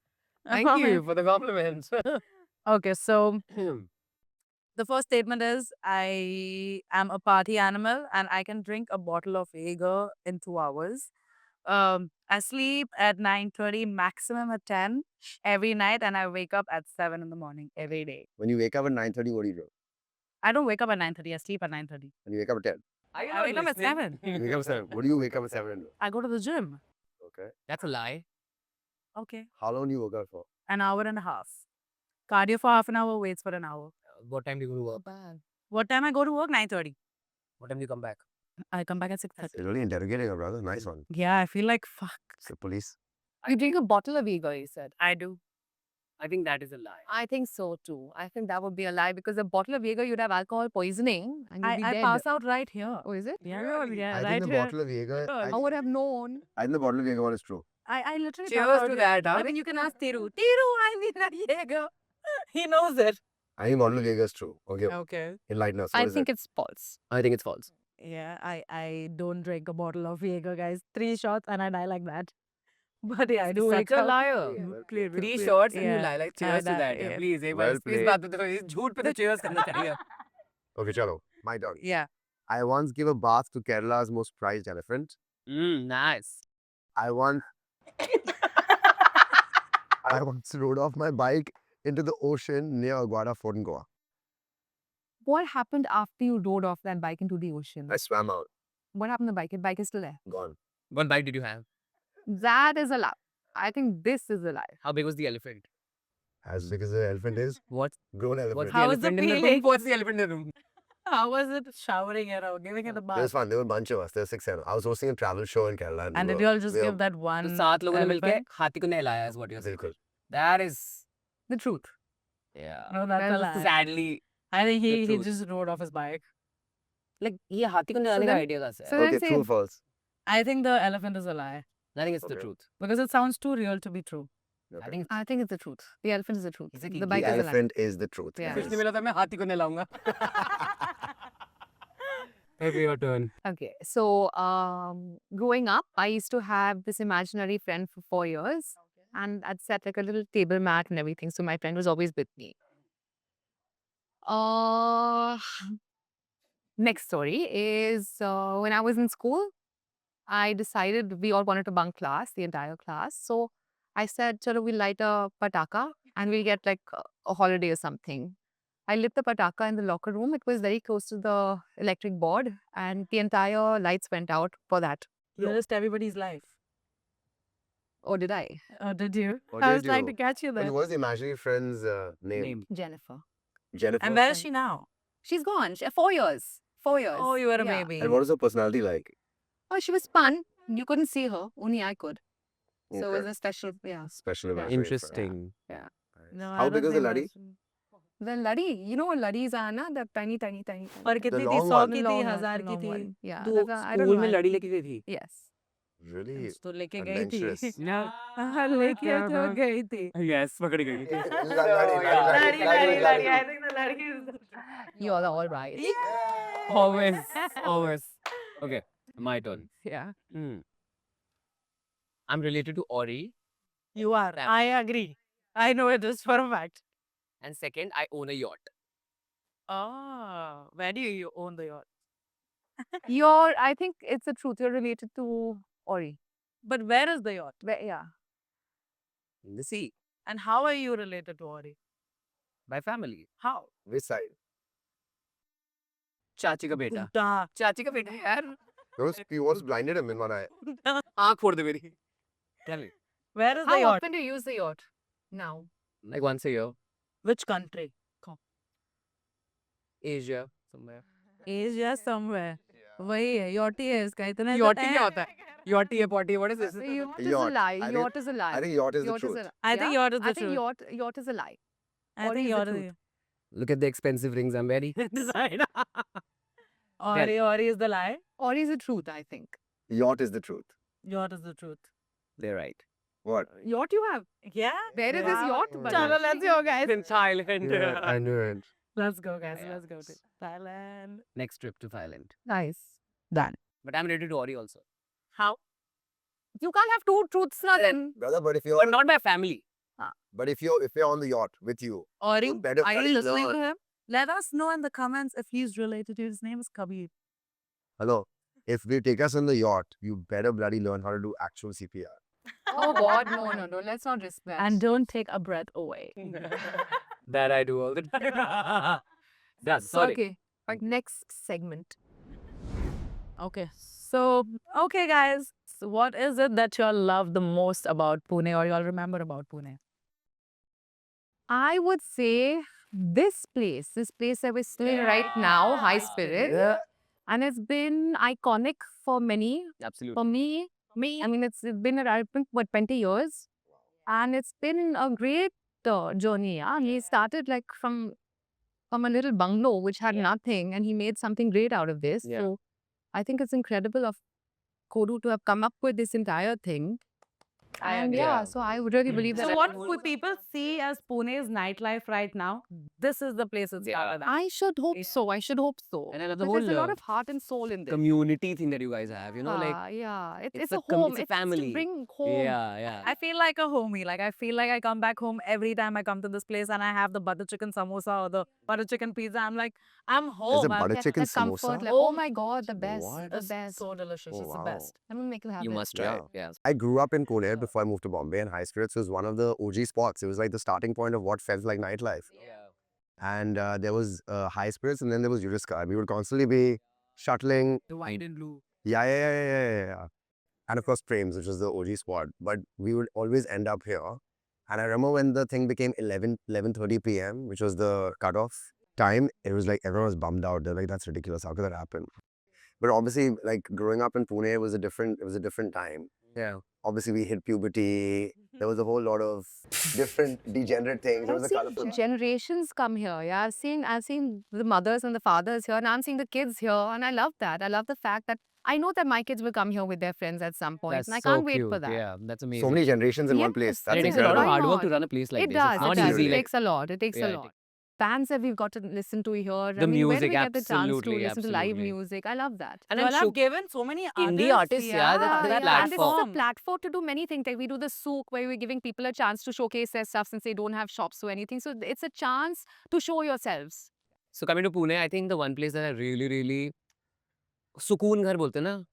Thank you for the compliments. Okay, so the first statement is I am a party animal and I can drink a bottle of Jaeger in 2 hours. I sleep at 9:30, maximum at 10 every night, and I wake up at 7 in the morning every day. When you wake up at 9:30, what do you do? I don't wake up at 9:30. I sleep at 9:30. When you wake up at 10. I wake up at 7. You wake up at 7. What do you wake up at 7 and do? I go to the gym. Okay. That's a lie. Okay. How long do you work out for? An hour and a half. Cardio for half an hour, weights for an hour. What time do you go to work? Bad. What time I go to work? 9:30. What time do you come back? I come back at 6:30. You're really interrogating her, brother. Nice one. Yeah, I feel like fuck. It's the police. You drink a bottle of Jaeger, you said. I do. I think that is a lie. I think so too. I think that would be a lie because a bottle of Jaeger, you'd have alcohol poisoning and you'd be I dead. pass out right here. Oh, is it? Yeah, I right think the here. bottle of Jaeger. Sure. I would have known. I think the bottle of Jaeger one is true. I literally pass Cheers out to here. that, huh? I mean, you can ask Tiru. Tiru, I need a Jaeger. He knows it. I think bottle of Jaeger is true. Okay. Okay. Enlighten us. I What is think it? it's false. I think it's false. Yeah, I don't drink a bottle of Jaeger, guys. 3 shots and I die like that. But yeah, I do wake Such a up. liar. Clear, 3 clear. shots and you Yeah. lie. Like cheers to that- that. yeah. Please, एक Well बार इस बात पे तो इस झूठ पे तो cheers करना चाहिए. Okay, chalo. My turn. Yeah. I once gave a bath to Kerala's most prized elephant. Nice. I once I once rode off my bike into the ocean near Aguada Fort in Goa. What happened after you rode off that bike into the ocean? I swam out. What happened to the bike? The bike is still there. Gone. What bike did you have? That is a lie. I think this is a lie. How big was the elephant? As big as the elephant is, What? grown elephant. What's How the was the elephant in the room? feeling? What's the elephant in the room? How was it showering it or giving it a It bath? was fun. There were a bunch of us. There were 6, 7. I was hosting a travel show in Kerala. And we did were- you all just we were- give that one? तो 7 लोगों ने मिलके elephant? हाथी को नहलाया is what you're saying. Bilkul. That is, The truth. yeah. No, that's a Well, lie. Sadly, I think the he truth. just rode off his bike. like ये हाथी को नहलाने का then- idea कहाँ से so है? then Okay, say- true or false? I think the elephant is a lie I think it's the Okay. truth. because it sounds too real to be true. I think I think it's the truth. The elephant is the truth. Exactly. The The bike The is a lie. elephant is the truth. Yeah. कुछ guys. नहीं मिला था मैं हाथी को नहलाऊंगा. Maybe your turn. Okay, so growing up, I used to have this imaginary friend for 4 years, and I'd set like a little table mat and everything. So my friend was always with me. Next story is when I was in school, I decided we all wanted to bunk class, the entire class. So I said, "Chalo, we'll light a pataka and we'll get like a holiday or something." I lit the pataka in the locker room. It was very close to the electric board, and the entire lights went out for that. You risked everybody's life. Or did I? Did you? What I did was trying you? to catch you And there. what was the imaginary friend's name? Name. Jennifer. Jennifer. And where is she now? She's gone. 4 years. 4 years. Oh, you were a Yeah. baby. And what was her personality like? Oh, she was fun. You couldn't see her. Only I could. So it Okay. was a special, yeah. Special imaginary friend. Interesting. Nice. No, I How don't big was the think laddy? that's- The laddy, you know what laddies are, na? The tiny, tiny, tiny. tiny. और कितनी थी? long 100 one. की The थी, long one, 1000 the की long थी. one. Yeah. तो that's a- I don't school know. में लड़ी लेके गई थी. Yes. Really? तो लेके गई थी. Adventurous. हाँ, लेके तो गई थी. Yes, पकड़ गई. Laddy, laddy, laddy. I think the laddy is the You all are all right. Always, always. Okay, my turn. Yeah. Hmm. I'm related to Ori, You are. Damn. I agree. I know it is for a fact. and second, I own a yacht. Oh, where do you own the yacht? I think it's the truth. You're related to Ori. But where is the yacht? Yeah. In the sea, And how are you related to Ori? by family. How? Which side? चाची का बेटा. Duh. चाची का बेटा यार. He was blinded him in one eye. आँख फोड़ दे मेरी. Tell me. Where is the How yacht? often do you use the yacht? Now. Like once a year. Which country? Asia, somewhere. Asia somewhere. वही है yachty है इसका इतना Yachty क्या होता है? Yachty है, potty, what is this? Yacht is a Yacht. lie. I think- Yacht is a lie. I think yacht is the Yacht truth. a lie. I think Yeah? yacht is the I think truth. yacht is a lie. I Ori think is the yacht truth. Look at the expensive rings I'm wearing. Design. Ori is the lie. Ori is the truth, I think. Yacht is the truth. Yacht is the truth. They're right. What? Yacht you have. Yeah. Where is this yacht? Oh, Bana? Chalo, let's go, guys. In Thailand. I knew it. Let's go, guys. Yeah. Let's go to Thailand. Next trip to Thailand. Nice. Done. But I'm related to Ori also. How? You can't have two truths na then. Brother, but if you're But not by family. if you're on the yacht with you, Ori, you better are you bloody listening learn. to him? Let us know in the comments if he's related to his name is Kabir. Hello. If they take us on the yacht, you better bloody learn how to do actual CPR. Oh God, no. Let's not risk that. And don't take a breath away. That I do all the time. That's sorry. Okay. Like next segment. Okay. So, okay, guys. So what is it that y'all love the most about Pune or y'all remember about Pune? I would say this place that we're sitting right now, High Spirit, and it's been iconic for many. Absolutely. For me, I mean, it's been around for 20 years, and it's been a great journey. Yeah, he started like from a little bungalow which had nothing, and he made something great out of this. Yeah. So I think it's incredible of Kodu to have come up with this entire thing. And agree. yeah, Yeah. so I would really believe that. So what would people see as Pune's nightlife right now? This is the place it's Yeah. I should hope so. I should hope so. And I love the But there's whole, a lot of heart and soul in this. community thing that you guys have, you know, like yeah, it's it's a a com- home. it's a It's to family. bring home. yeah. I feel like a homie. Like I feel like I come back home every time I come to this place and I have the butter chicken samosa or the butter chicken pizza. I'm like, I'm home. There's a I'm- butter Get chicken that comfort, samosa. like, oh my God, the best, What? the It's best. so delicious. Oh, it's the wow. best. I'm gonna make you have You it. must try Yeah. it. Yeah. I grew up in Pune before I moved to Bombay, and High Spirits was one of the OG spots. It was like the starting point of what felt like nightlife. And there was High Spirits, and then there was Yuriska. We would constantly be shuttling. The white and blue. Yeah. And of course, Frames, which was the OG spot. But we would always end up here. And I remember when the thing became 11:30 p.m., which was the cutoff time, it was like everyone was bummed out. They're like, that's ridiculous. How could that happen? But obviously, like growing up in Pune, it was a different time. Yeah. Obviously, we hit puberty. There was a whole lot of different degenerate things. It was a I've seen colorful. generations come here. Yeah, I've seen the mothers and the fathers here, and I'm seeing the kids here, and I love that. I love the fact that I know that my kids will come here with their friends at some point, That's and I so can't wait cute. for that. Yeah, that's amazing. So many generations in one place. Yes, That's And it takes a yeah, lot of why hard work to not? run a place like It this. does. It's not it does. easy. It Like, takes a lot. It takes yeah, a it lot. Bands that we've got to listen to here. I The mean, where do music, we get the chance to absolutely, listen to live absolutely. music? I love that. and Well, then I've given so many indie artists, yeah, that And this is platform. a platform to do many things. Like we do the souk where we're giving people a chance to showcase their stuff since they don't have shops or anything. So it's a chance to show yourselves. So coming to Pune, I think the one place that I really सुकून घर बोलते हैं ना,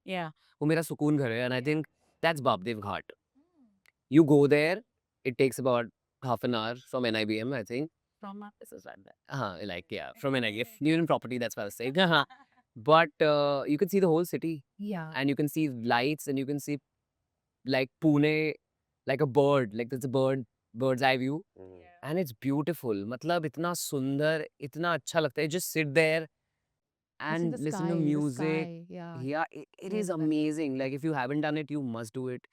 Yeah. वो मेरा सुकून घर है, and I think that's Babdev Ghat. You go there, it takes about half an hour from NIBM, I think. From my places like that. Like, yeah, from NIBM. You're in property, that's what I was saying. But you can see the whole city, Yeah. and you can see lights, and you can see like Pune, like a bird, like there's a bird's eye view, and it's beautiful. मतलब इतना सुंदर, इतना अच्छा लगता है. Just sit there and listen to music. Yeah. Yeah, it Yes, is that- amazing. Like if you haven't done it, you must do it.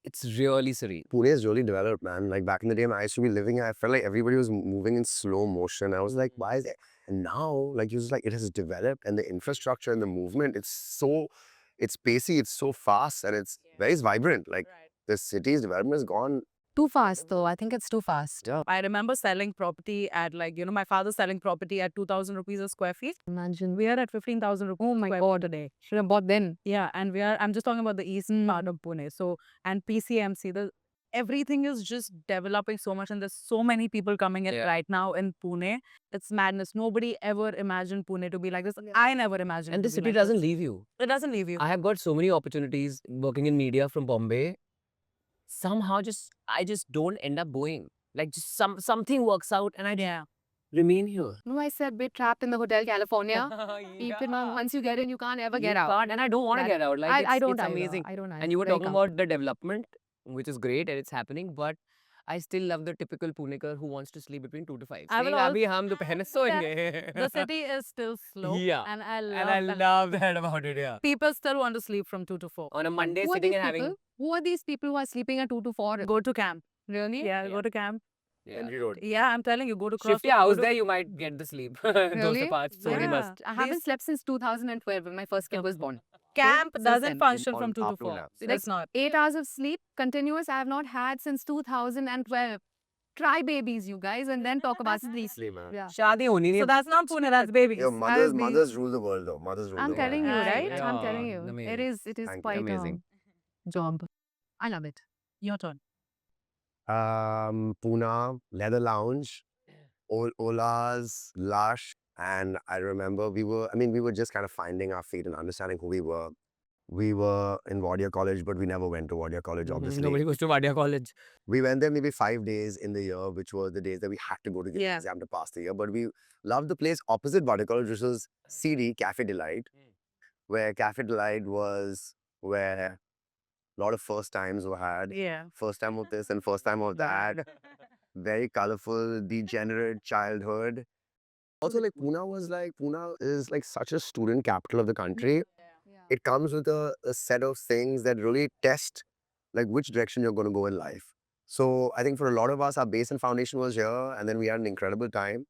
It's really serene. Pune is really developed, man. Like back in the day, when I used to be living here, I felt like everybody was moving in slow motion. I was like, why is it? And now, like, it's like it has developed, and the infrastructure and the movement, it's pacey, it's so fast, and it's very vibrant. Like the city's development has gone. Too fast, though. I think it's too fast. I remember selling property at my father selling property at 2,000 rupees a square feet. Imagine. We are at 15,000 rupees Oh my square God. foot today. Should have bought then. Yeah, and I'm just talking about the east part of Pune. So, and PCMC, everything is just developing so much, and there's so many people coming in Yeah. right now in Pune. It's madness. Nobody ever imagined Pune to be like this. I never imagined. And it the to be city like doesn't this. leave you. It doesn't leave you. I have got so many opportunities working in media from Bombay. Somehow I just don't end up going. Like just something works out and I Yeah. remain here. No, I said we're trapped in the Hotel California. People, once you get in, you can't ever get out. And I don't want to That- get out. Like I it's don't either. amazing. I don't. And you were Very talking about the development, which is great and it's happening, but I still love the typical Punekar who wants to sleep between 2 to 5. I will saying, "Abhi hum dopahr mein The soenge." city is still slow. Yeah. And I love And I that. love that about it, yeah. People still want to sleep from 2 to 4. On a Monday, Who are sitting these and having... people? Who are these people who are sleeping at 2 to 4? Go to camp. Really? Yeah, go to camp. Yeah. Henry Road. Yeah, I'm telling you, go to Shift cross. your house there, you might get the sleep. Those Really? parts, sorry, Yeah. must. I haven't These- slept since 2012 when my first kid was born. Camp Since doesn't then. function On from 2 to afternoon 4. naps. It's not. 8 hours of sleep continuous I have not had since 2012. Try babies, you guys, and then talk about sleep. Sleep, man. Yeah. Shaadi honi nahi So that's not Pune, that's babies. Your I'll be- mothers rule the world, though. Mothers rule I'm the telling you, world. right? Yeah, I'm telling you. amazing. It is Thank you. quite Amazing. a job. I love it. Your turn. Pune, Leather Lounge, Ola's, Lush, and I remember we were just kind of finding our feet and understanding who we were. We were in Wadia College, but we never went to Wadia College, obviously. Nobody goes to Wadia College. We went there maybe 5 days in the year, which were the days that we had to go to the Yeah. exam to pass the year. But we loved the place opposite Wadia College, which was CD, Cafe Delight, where Cafe Delight was where a lot of first times were had. Yeah. First time of this and first time of that. Very colorful, degenerate childhood. Also, like Pune is like such a student capital of the country. It comes with a set of things that really test like which direction you're going to go in life. So I think for a lot of us, our base and foundation was here, and then we had an incredible time.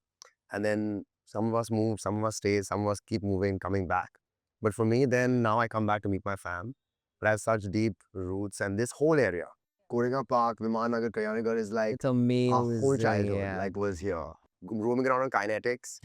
And then some of us moved, some of us stayed, some of us keep moving, coming back. But for me, then now I come back to meet my fam. But I have such deep roots, and this whole area, Koringa Park, Viman Nagar, Kalyanigarh is like It's amazing. our whole childhood, yeah. like was here. Roaming around on kinetics,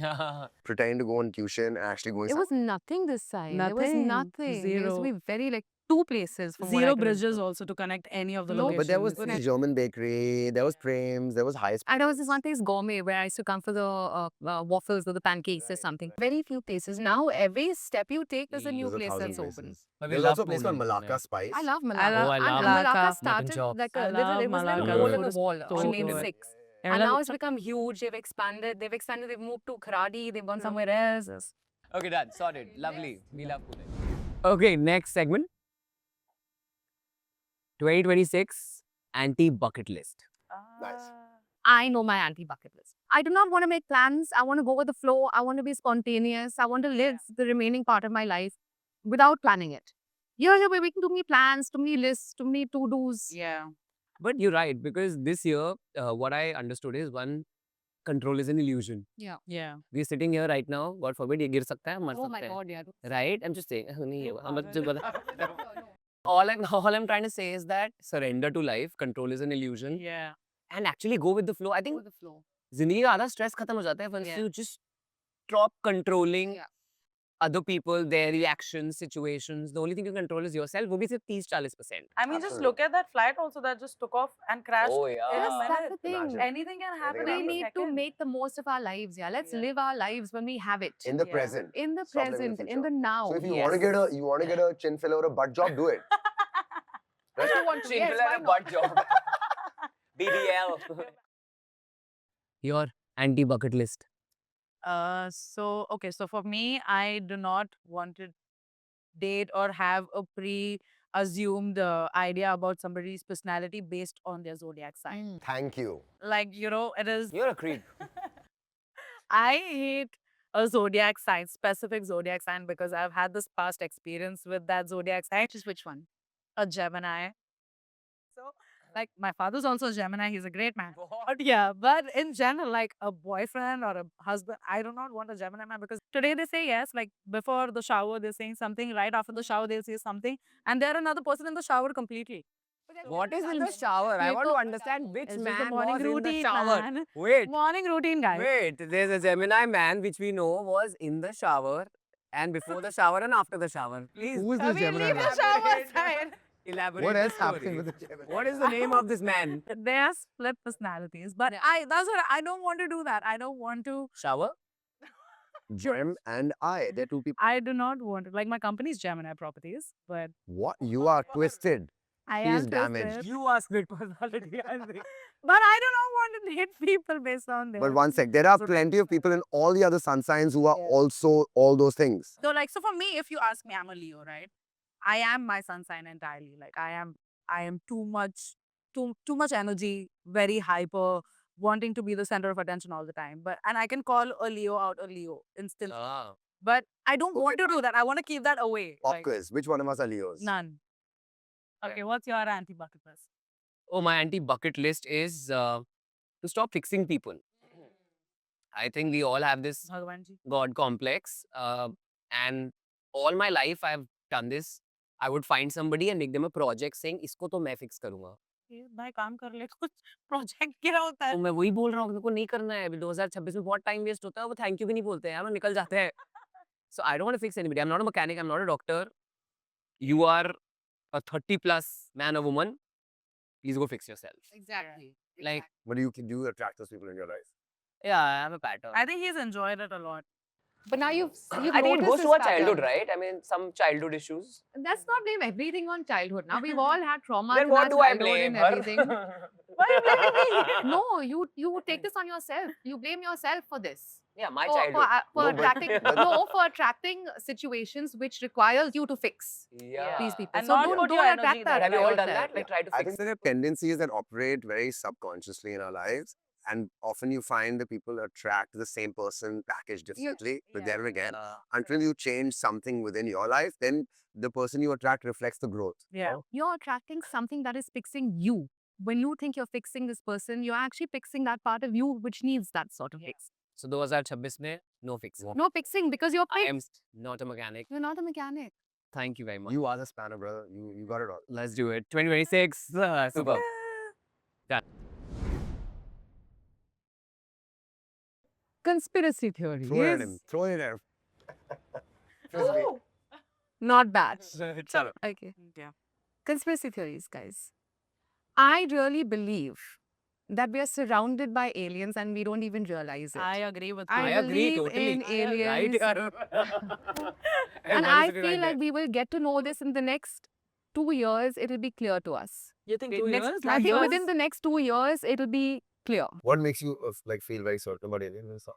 pretending to go on tuition and actually going. There was nothing this side. There was Nothing. nothing. There used to Zero. be very like 2 places. From what I Zero can bridges remember. also to connect any of the No, locations. But there was Good. this German bakery, there was Prem's, there was High And there was this one place, Gourmet, where I used to come for the waffles or the pancakes or something. Very few places. Now, every step you take, there's a new There's a place thousand that's open. places. But we There's love also a place called Pune, Malacca Pune. Spice. I love Malacca. I love- Oh, I love and Malacca Malacca. started Mutton chops. like I a little, love it was like a Malacca. hole The in food the is wall. so She made good. 6. Yeah, And like- now it's become huge. They've expanded, they've moved to Kharadi, they've gone somewhere else. Okay, done. Sorted. Lovely. We love Pune. Okay, next segment. 2026 anti-bucket list. Nice. I know my anti-bucket list. I do not want to make plans. I want to go with the flow. I want to be spontaneous. I want to live the remaining part of my life without planning it. You're making too many plans, too many lists, too many to-dos. Yeah. But you're right, because this year, what I understood is one, control is an illusion. Yeah. Yeah. We're sitting here right now. God forbid, ये गिर सकता है, मर Oh सकते my हैं. God, yeah. Right? I'm just saying. नहीं No, होगा. I'm just pagal. all I'm trying to say is that surrender to life. Control is an illusion, Yeah. and actually go with the flow. I Go think with the flow. जिंदगी का आधा stress खत्म हो जाता है once Yeah. you just stop controlling Yeah. other people, their reactions, situations. The only thing you control is yourself. वो भी सिर्फ 30-40%. I mean, just Absolutely. look at that flight also that just took off and crashed. Oh yeah. in a Yes, that's minute. the thing. Imagine. Anything can happen. can We happen. any need to second. make the most of our lives. Yeah, let's Yeah. live our lives when we have it. In the Yeah. present. In the Stop living in the present, in future. the now. So if you Yes. want to get a chin filler or a butt job, do it. If you want to, Chin yes, filler why and not? butt job. BBL. Your anti-bucket list. So okay, so for me, I do not want to date or have a pre-assumed idea about somebody's personality based on their zodiac sign. Thank you. Like, you know, it is. You're a creep. I hate a zodiac sign, specific zodiac sign, because I've had this past experience with that zodiac sign. Just which one? A Gemini. So, like, my father's also a Gemini. He's a great man. But yeah, but in general, like a boyfriend or a husband, I do not want a Gemini man, because today they say yes, like before the shower, they're saying something, right after the shower, they'll say something, and they're another person in the shower completely. What is in the shower? I want to understand which It's just man a morning was in the routine, shower. man. Wait, Morning routine, guys. wait. There's a Gemini man which we know was in the shower and before the shower and after the shower. Please. Who is I this mean, Gemini leave man? the shower aside. Elaborate. What the else story. happened with the Gemini? What is the name of this man? They are split personalities, but Yeah. that's what I don't want to do that. I don't want to. Shower? Gem and I. They're two people. I do not want to. Like, my company's Gemini Properties, but What? You are twisted. I He am is damaged. twisted. You are split personality, I think. But I do not want to date people based on their. But one sec, there are So- plenty of people in all the other sun signs who are Yeah. also all those things. So, like, so for me, if you ask me, I'm a Leo, right? I am my sun sign entirely. Like, I am too much energy, very hyper, wanting to be the center of attention all the time. And I can call a Leo out a Leo instantly. Ah. But I don't want to do that. I want to keep that away. Pop Like, quiz. Which one of us are Leos? none. Okay, what's your anti-bucket list? Oh, my anti-bucket list is to stop fixing people. I think we all have this Bhagwanji. God complex. And all my life I've done this. I would find somebody and make them a project saying, इसको तो मैं fix करूँगा. ये भाई काम कर ले कुछ प्रोजेक्ट क्या होता है तो मैं वही बोल रहा हूँ कि मेरे को नहीं करना है. अभी 2026 में बहुत टाइम वेस्ट होता है. वो थैंक यू भी नहीं बोलते हैं. यार, वो निकल जाते हैं. So I don't want to fix anybody. I'm not a mechanic. I'm not a doctor. You are a 30+ man or woman. Please go fix yourself. Exactly. Like, What do you attract those people in your life? yeah, I have a pattern. I think he's enjoyed it a lot. But now you've I think it noticed goes to this our childhood, pattern. right? I mean, some childhood issues. Let's not blame everything on childhood. Now we've all had trauma. Then what do I blame? Her? Everything. Why are you blaming me? No, you take this on yourself. You blame yourself for this. Yeah, my For, childhood. for No, but- attracting but- no, for attracting situations which requires you to fix Yeah. these people. And so not don't, put don't your attract energy that. there. Have you by all done yourself. that? Like, try to I fix think there are tendencies that operate very subconsciously in our lives. And often you find that people attract the same person packaged differently. But yeah. there again, Uh, until you change something within your life, then the person you attract reflects the growth. Yeah. You're attracting something that is fixing you. When you think you're fixing this person, you're actually fixing that part of you which needs that sort of fix. so 2026 में no fixing. No fixing because you're I fixed. am not a mechanic. You're not a mechanic. Thank you very much. You are the spanner, brother. You got it all. Let's do it. 2026. Super. Conspiracy theories. Throw it at him. Throw it at him. Frisbee. Not bad. Chalo. Okay. Yeah. Conspiracy theories, guys. I really believe that we are surrounded by aliens and we don't even realize it. I agree with you. I agree believe totally. in Right, aliens. yaar. And I'm I honestly feel like that. we will get to know this in the next 2 years. It'll be clear to us. You think Wait, 2 next years? I think years? within the next 2 years, it'll be clear. What makes you like feel very certain about aliens?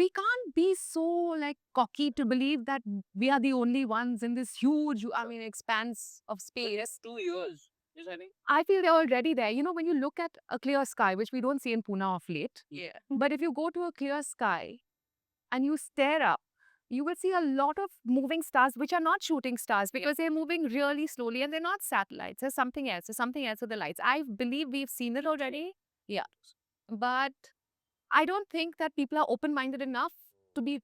We can't be so like cocky to believe that we are the only ones in this huge, expanse of space. 2 years. Yes, I think. I feel they're already there. You know, when you look at a clear sky, which we don't see in Pune of late, Yeah. but if you go to a clear sky and you stare up, you will see a lot of moving stars, which are not shooting stars because they're moving really slowly and they're not satellites. There's something else. There's something else with the lights. I believe we've seen it already. Yeah. But I don't think that people are open-minded enough to be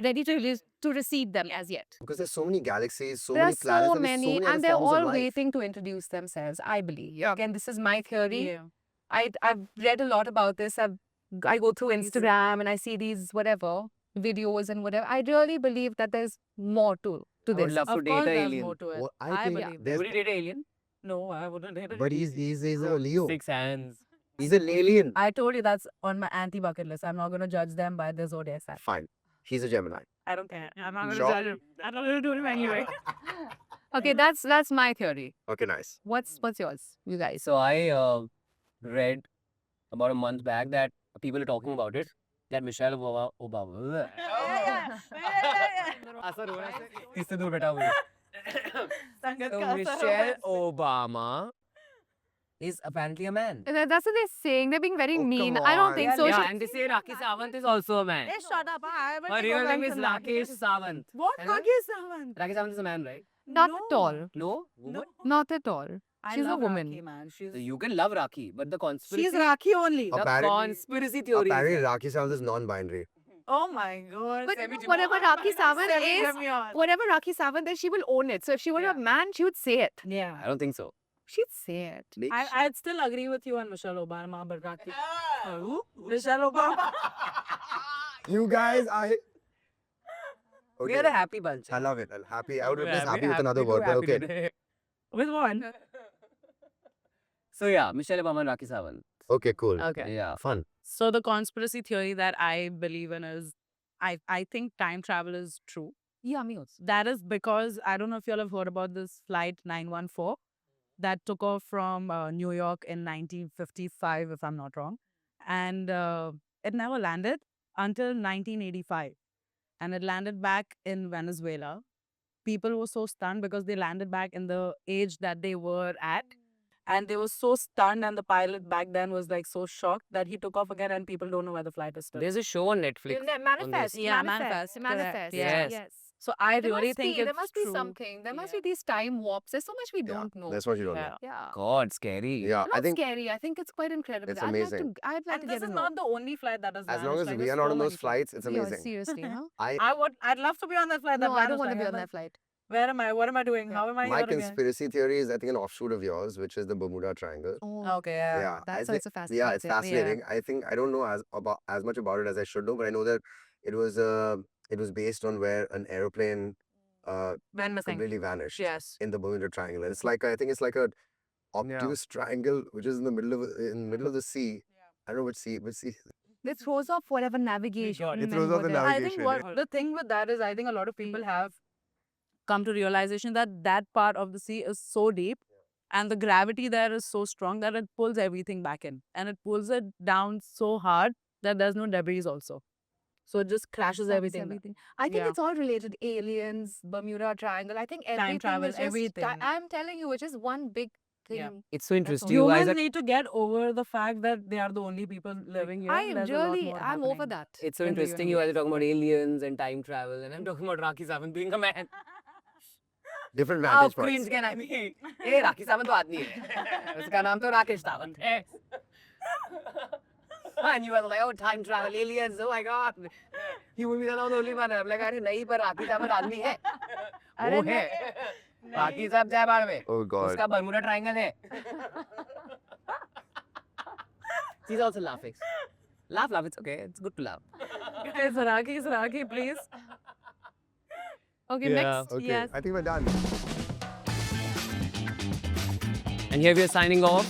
ready to receive them as yet. Because there's so many galaxies, so There many are planets, so and there's many, so many and they're other forms of all life. waiting to introduce themselves, I believe. Again, this is my theory. Yeah. I've read a lot about this. I go through Instagram and I see these whatever videos and whatever. I really believe that there's more to I would this. love to Of date course, an there's alien. more to it. Well, I think believe there's, Would you date an alien? No, I wouldn't date it. but he's a Leo. 6 hands. He's an alien. I told you that's on my anti-bucket list. I'm not going to judge them by their zodiac sign. Fine. He's a Gemini. I don't care. I'm not gonna Sure. judge him. I'm not going to do him anyway. Okay, that's my theory. Okay, nice. What's yours, you guys? So I read about a month back that people are talking about it. That Michelle Obama. असर हो रहा है इससे दूर बैठा हुआ So Michelle Obama is apparently a man. That's what they're saying. They're being very Oh, mean. come I don't on. think so. Yeah, and they say Rakhi Sawant is also a man. Shut up. Her real name is Rakesh Sawant. What? है ना? Rakesh Sawant? Rakesh Sawant is a man, right? Not No. at all. No? Woman? Not at all. I She's a love woman. Rakhi, man. So you can love Rakhi, but the conspiracy, She's Rakhi only. the Apparently- conspiracy theory. Apparently, Rakhi Sounds is non-binary. Oh my god. But whatever Rakhi Sawant is, Semi-demure. whatever Rakhi Sawant is, she will own it. So if she were a man, she would say it. Yeah. I don't think so. She'd say it. I'd still agree with you on Michelle Obama, but Rakhi. Who? Michelle Obama. You guys are. We are a happy bunch. I love it. I'm happy. I would We're replace happy- happy with another we're word, but happy okay. today. With one. So yeah, Michelle Obama and Rakhi Sawant. Okay, cool. Okay. Yeah. Fun. So the conspiracy theory that I believe in is I think time travel is true. Yeah, me also. That is because I don't know if you all have heard about this flight 914 that took off from New York in 1955, if I'm not wrong. And it never landed until 1985. And it landed back in Venezuela. People were so stunned because they landed back in the age that they were at. And they were so stunned, and the pilot back then was like so shocked that he took off again, and people don't know where the flight is still. There's a show on Netflix. Manifest. Yeah, manifest. Manifest, Manifest. correct. Yes. So I There really must think be, it's there must be true. something. There must be Yeah. these time warps. There's so much we Yeah, don't know. that's what you don't Yeah. know. Yeah. God, scary. Yeah, Not I think scary. I think it's quite incredible. It's I'd amazing. Like to, I'd like And to this get is a not the only flight that has as long vanished, as like, we there's are not so on those many flights, it's Yeah, amazing. seriously, huh? I'd love to be on that flight. No, that I don't vanished, want to be like, on that flight. Where am I? What am I doing? How am I My here again? conspiracy theory is, I think, an offshoot of yours, which is the Bermuda Triangle. Oh, Okay, yeah. Yeah, that's I also thi- fascinating. yeah, it's fascinating. I think I don't know as much about it as I should know, but I know that it was based on where an aeroplane When missing. completely vanished Yes. in the Bermuda Triangle. And it's like, I think it's like a obtuse triangle which is in the middle of the sea. I don't know which sea. it throws off whatever navigation. God, it and throws off the whatever. I think navigation, the thing with that is I think a lot of people have come to realization that that part of the sea is so deep and the gravity there is so strong that it pulls everything back in, and it pulls it down so hard that there's no debris also. So it just crashes Sucks everything. I think Yeah. it's all related. Aliens, Bermuda Triangle. I think everything travel, is just, everything. I'm telling you, it's just one big thing. Yeah. It's so interesting. all. You guys Humans are, need to get over the fact that they are the only people living here. I There's a lot really, more I'm over happening. that. it's so in the interesting. You guys are talking about aliens and time travel, and I'm talking about Rakhi Sawant being a man. Different How vantage cringe points. can I be? Hey, Rakhi Sawant तो आदमी है. उसका नाम तो राकेश सावंत है. And you were like, oh, time travel, aliens, oh my god. You will be the only one. I'm like, अरे नहीं, पर राखी सावंत आदमी है. वो है. बाकी सब जय बार में. Oh God. उसका बर्मुडा ट्रायंगल है. She's also laughing. Laugh, it's okay. It's good to laugh. Guys, Rakhi, please. Okay, Yeah. next. Okay, Yes. I think we're done. And here we are signing off.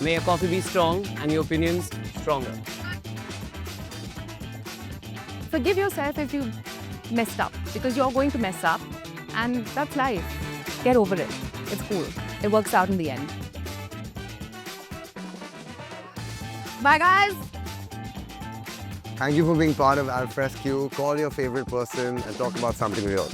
May your coffee be strong and your opinions stronger. Forgive yourself if you messed up because you're going to mess up and that's life. Get over it. It's cool. It works out in the end. Bye, guys. Thank you for being part of Al Fresco. Call your favorite person and talk about something real.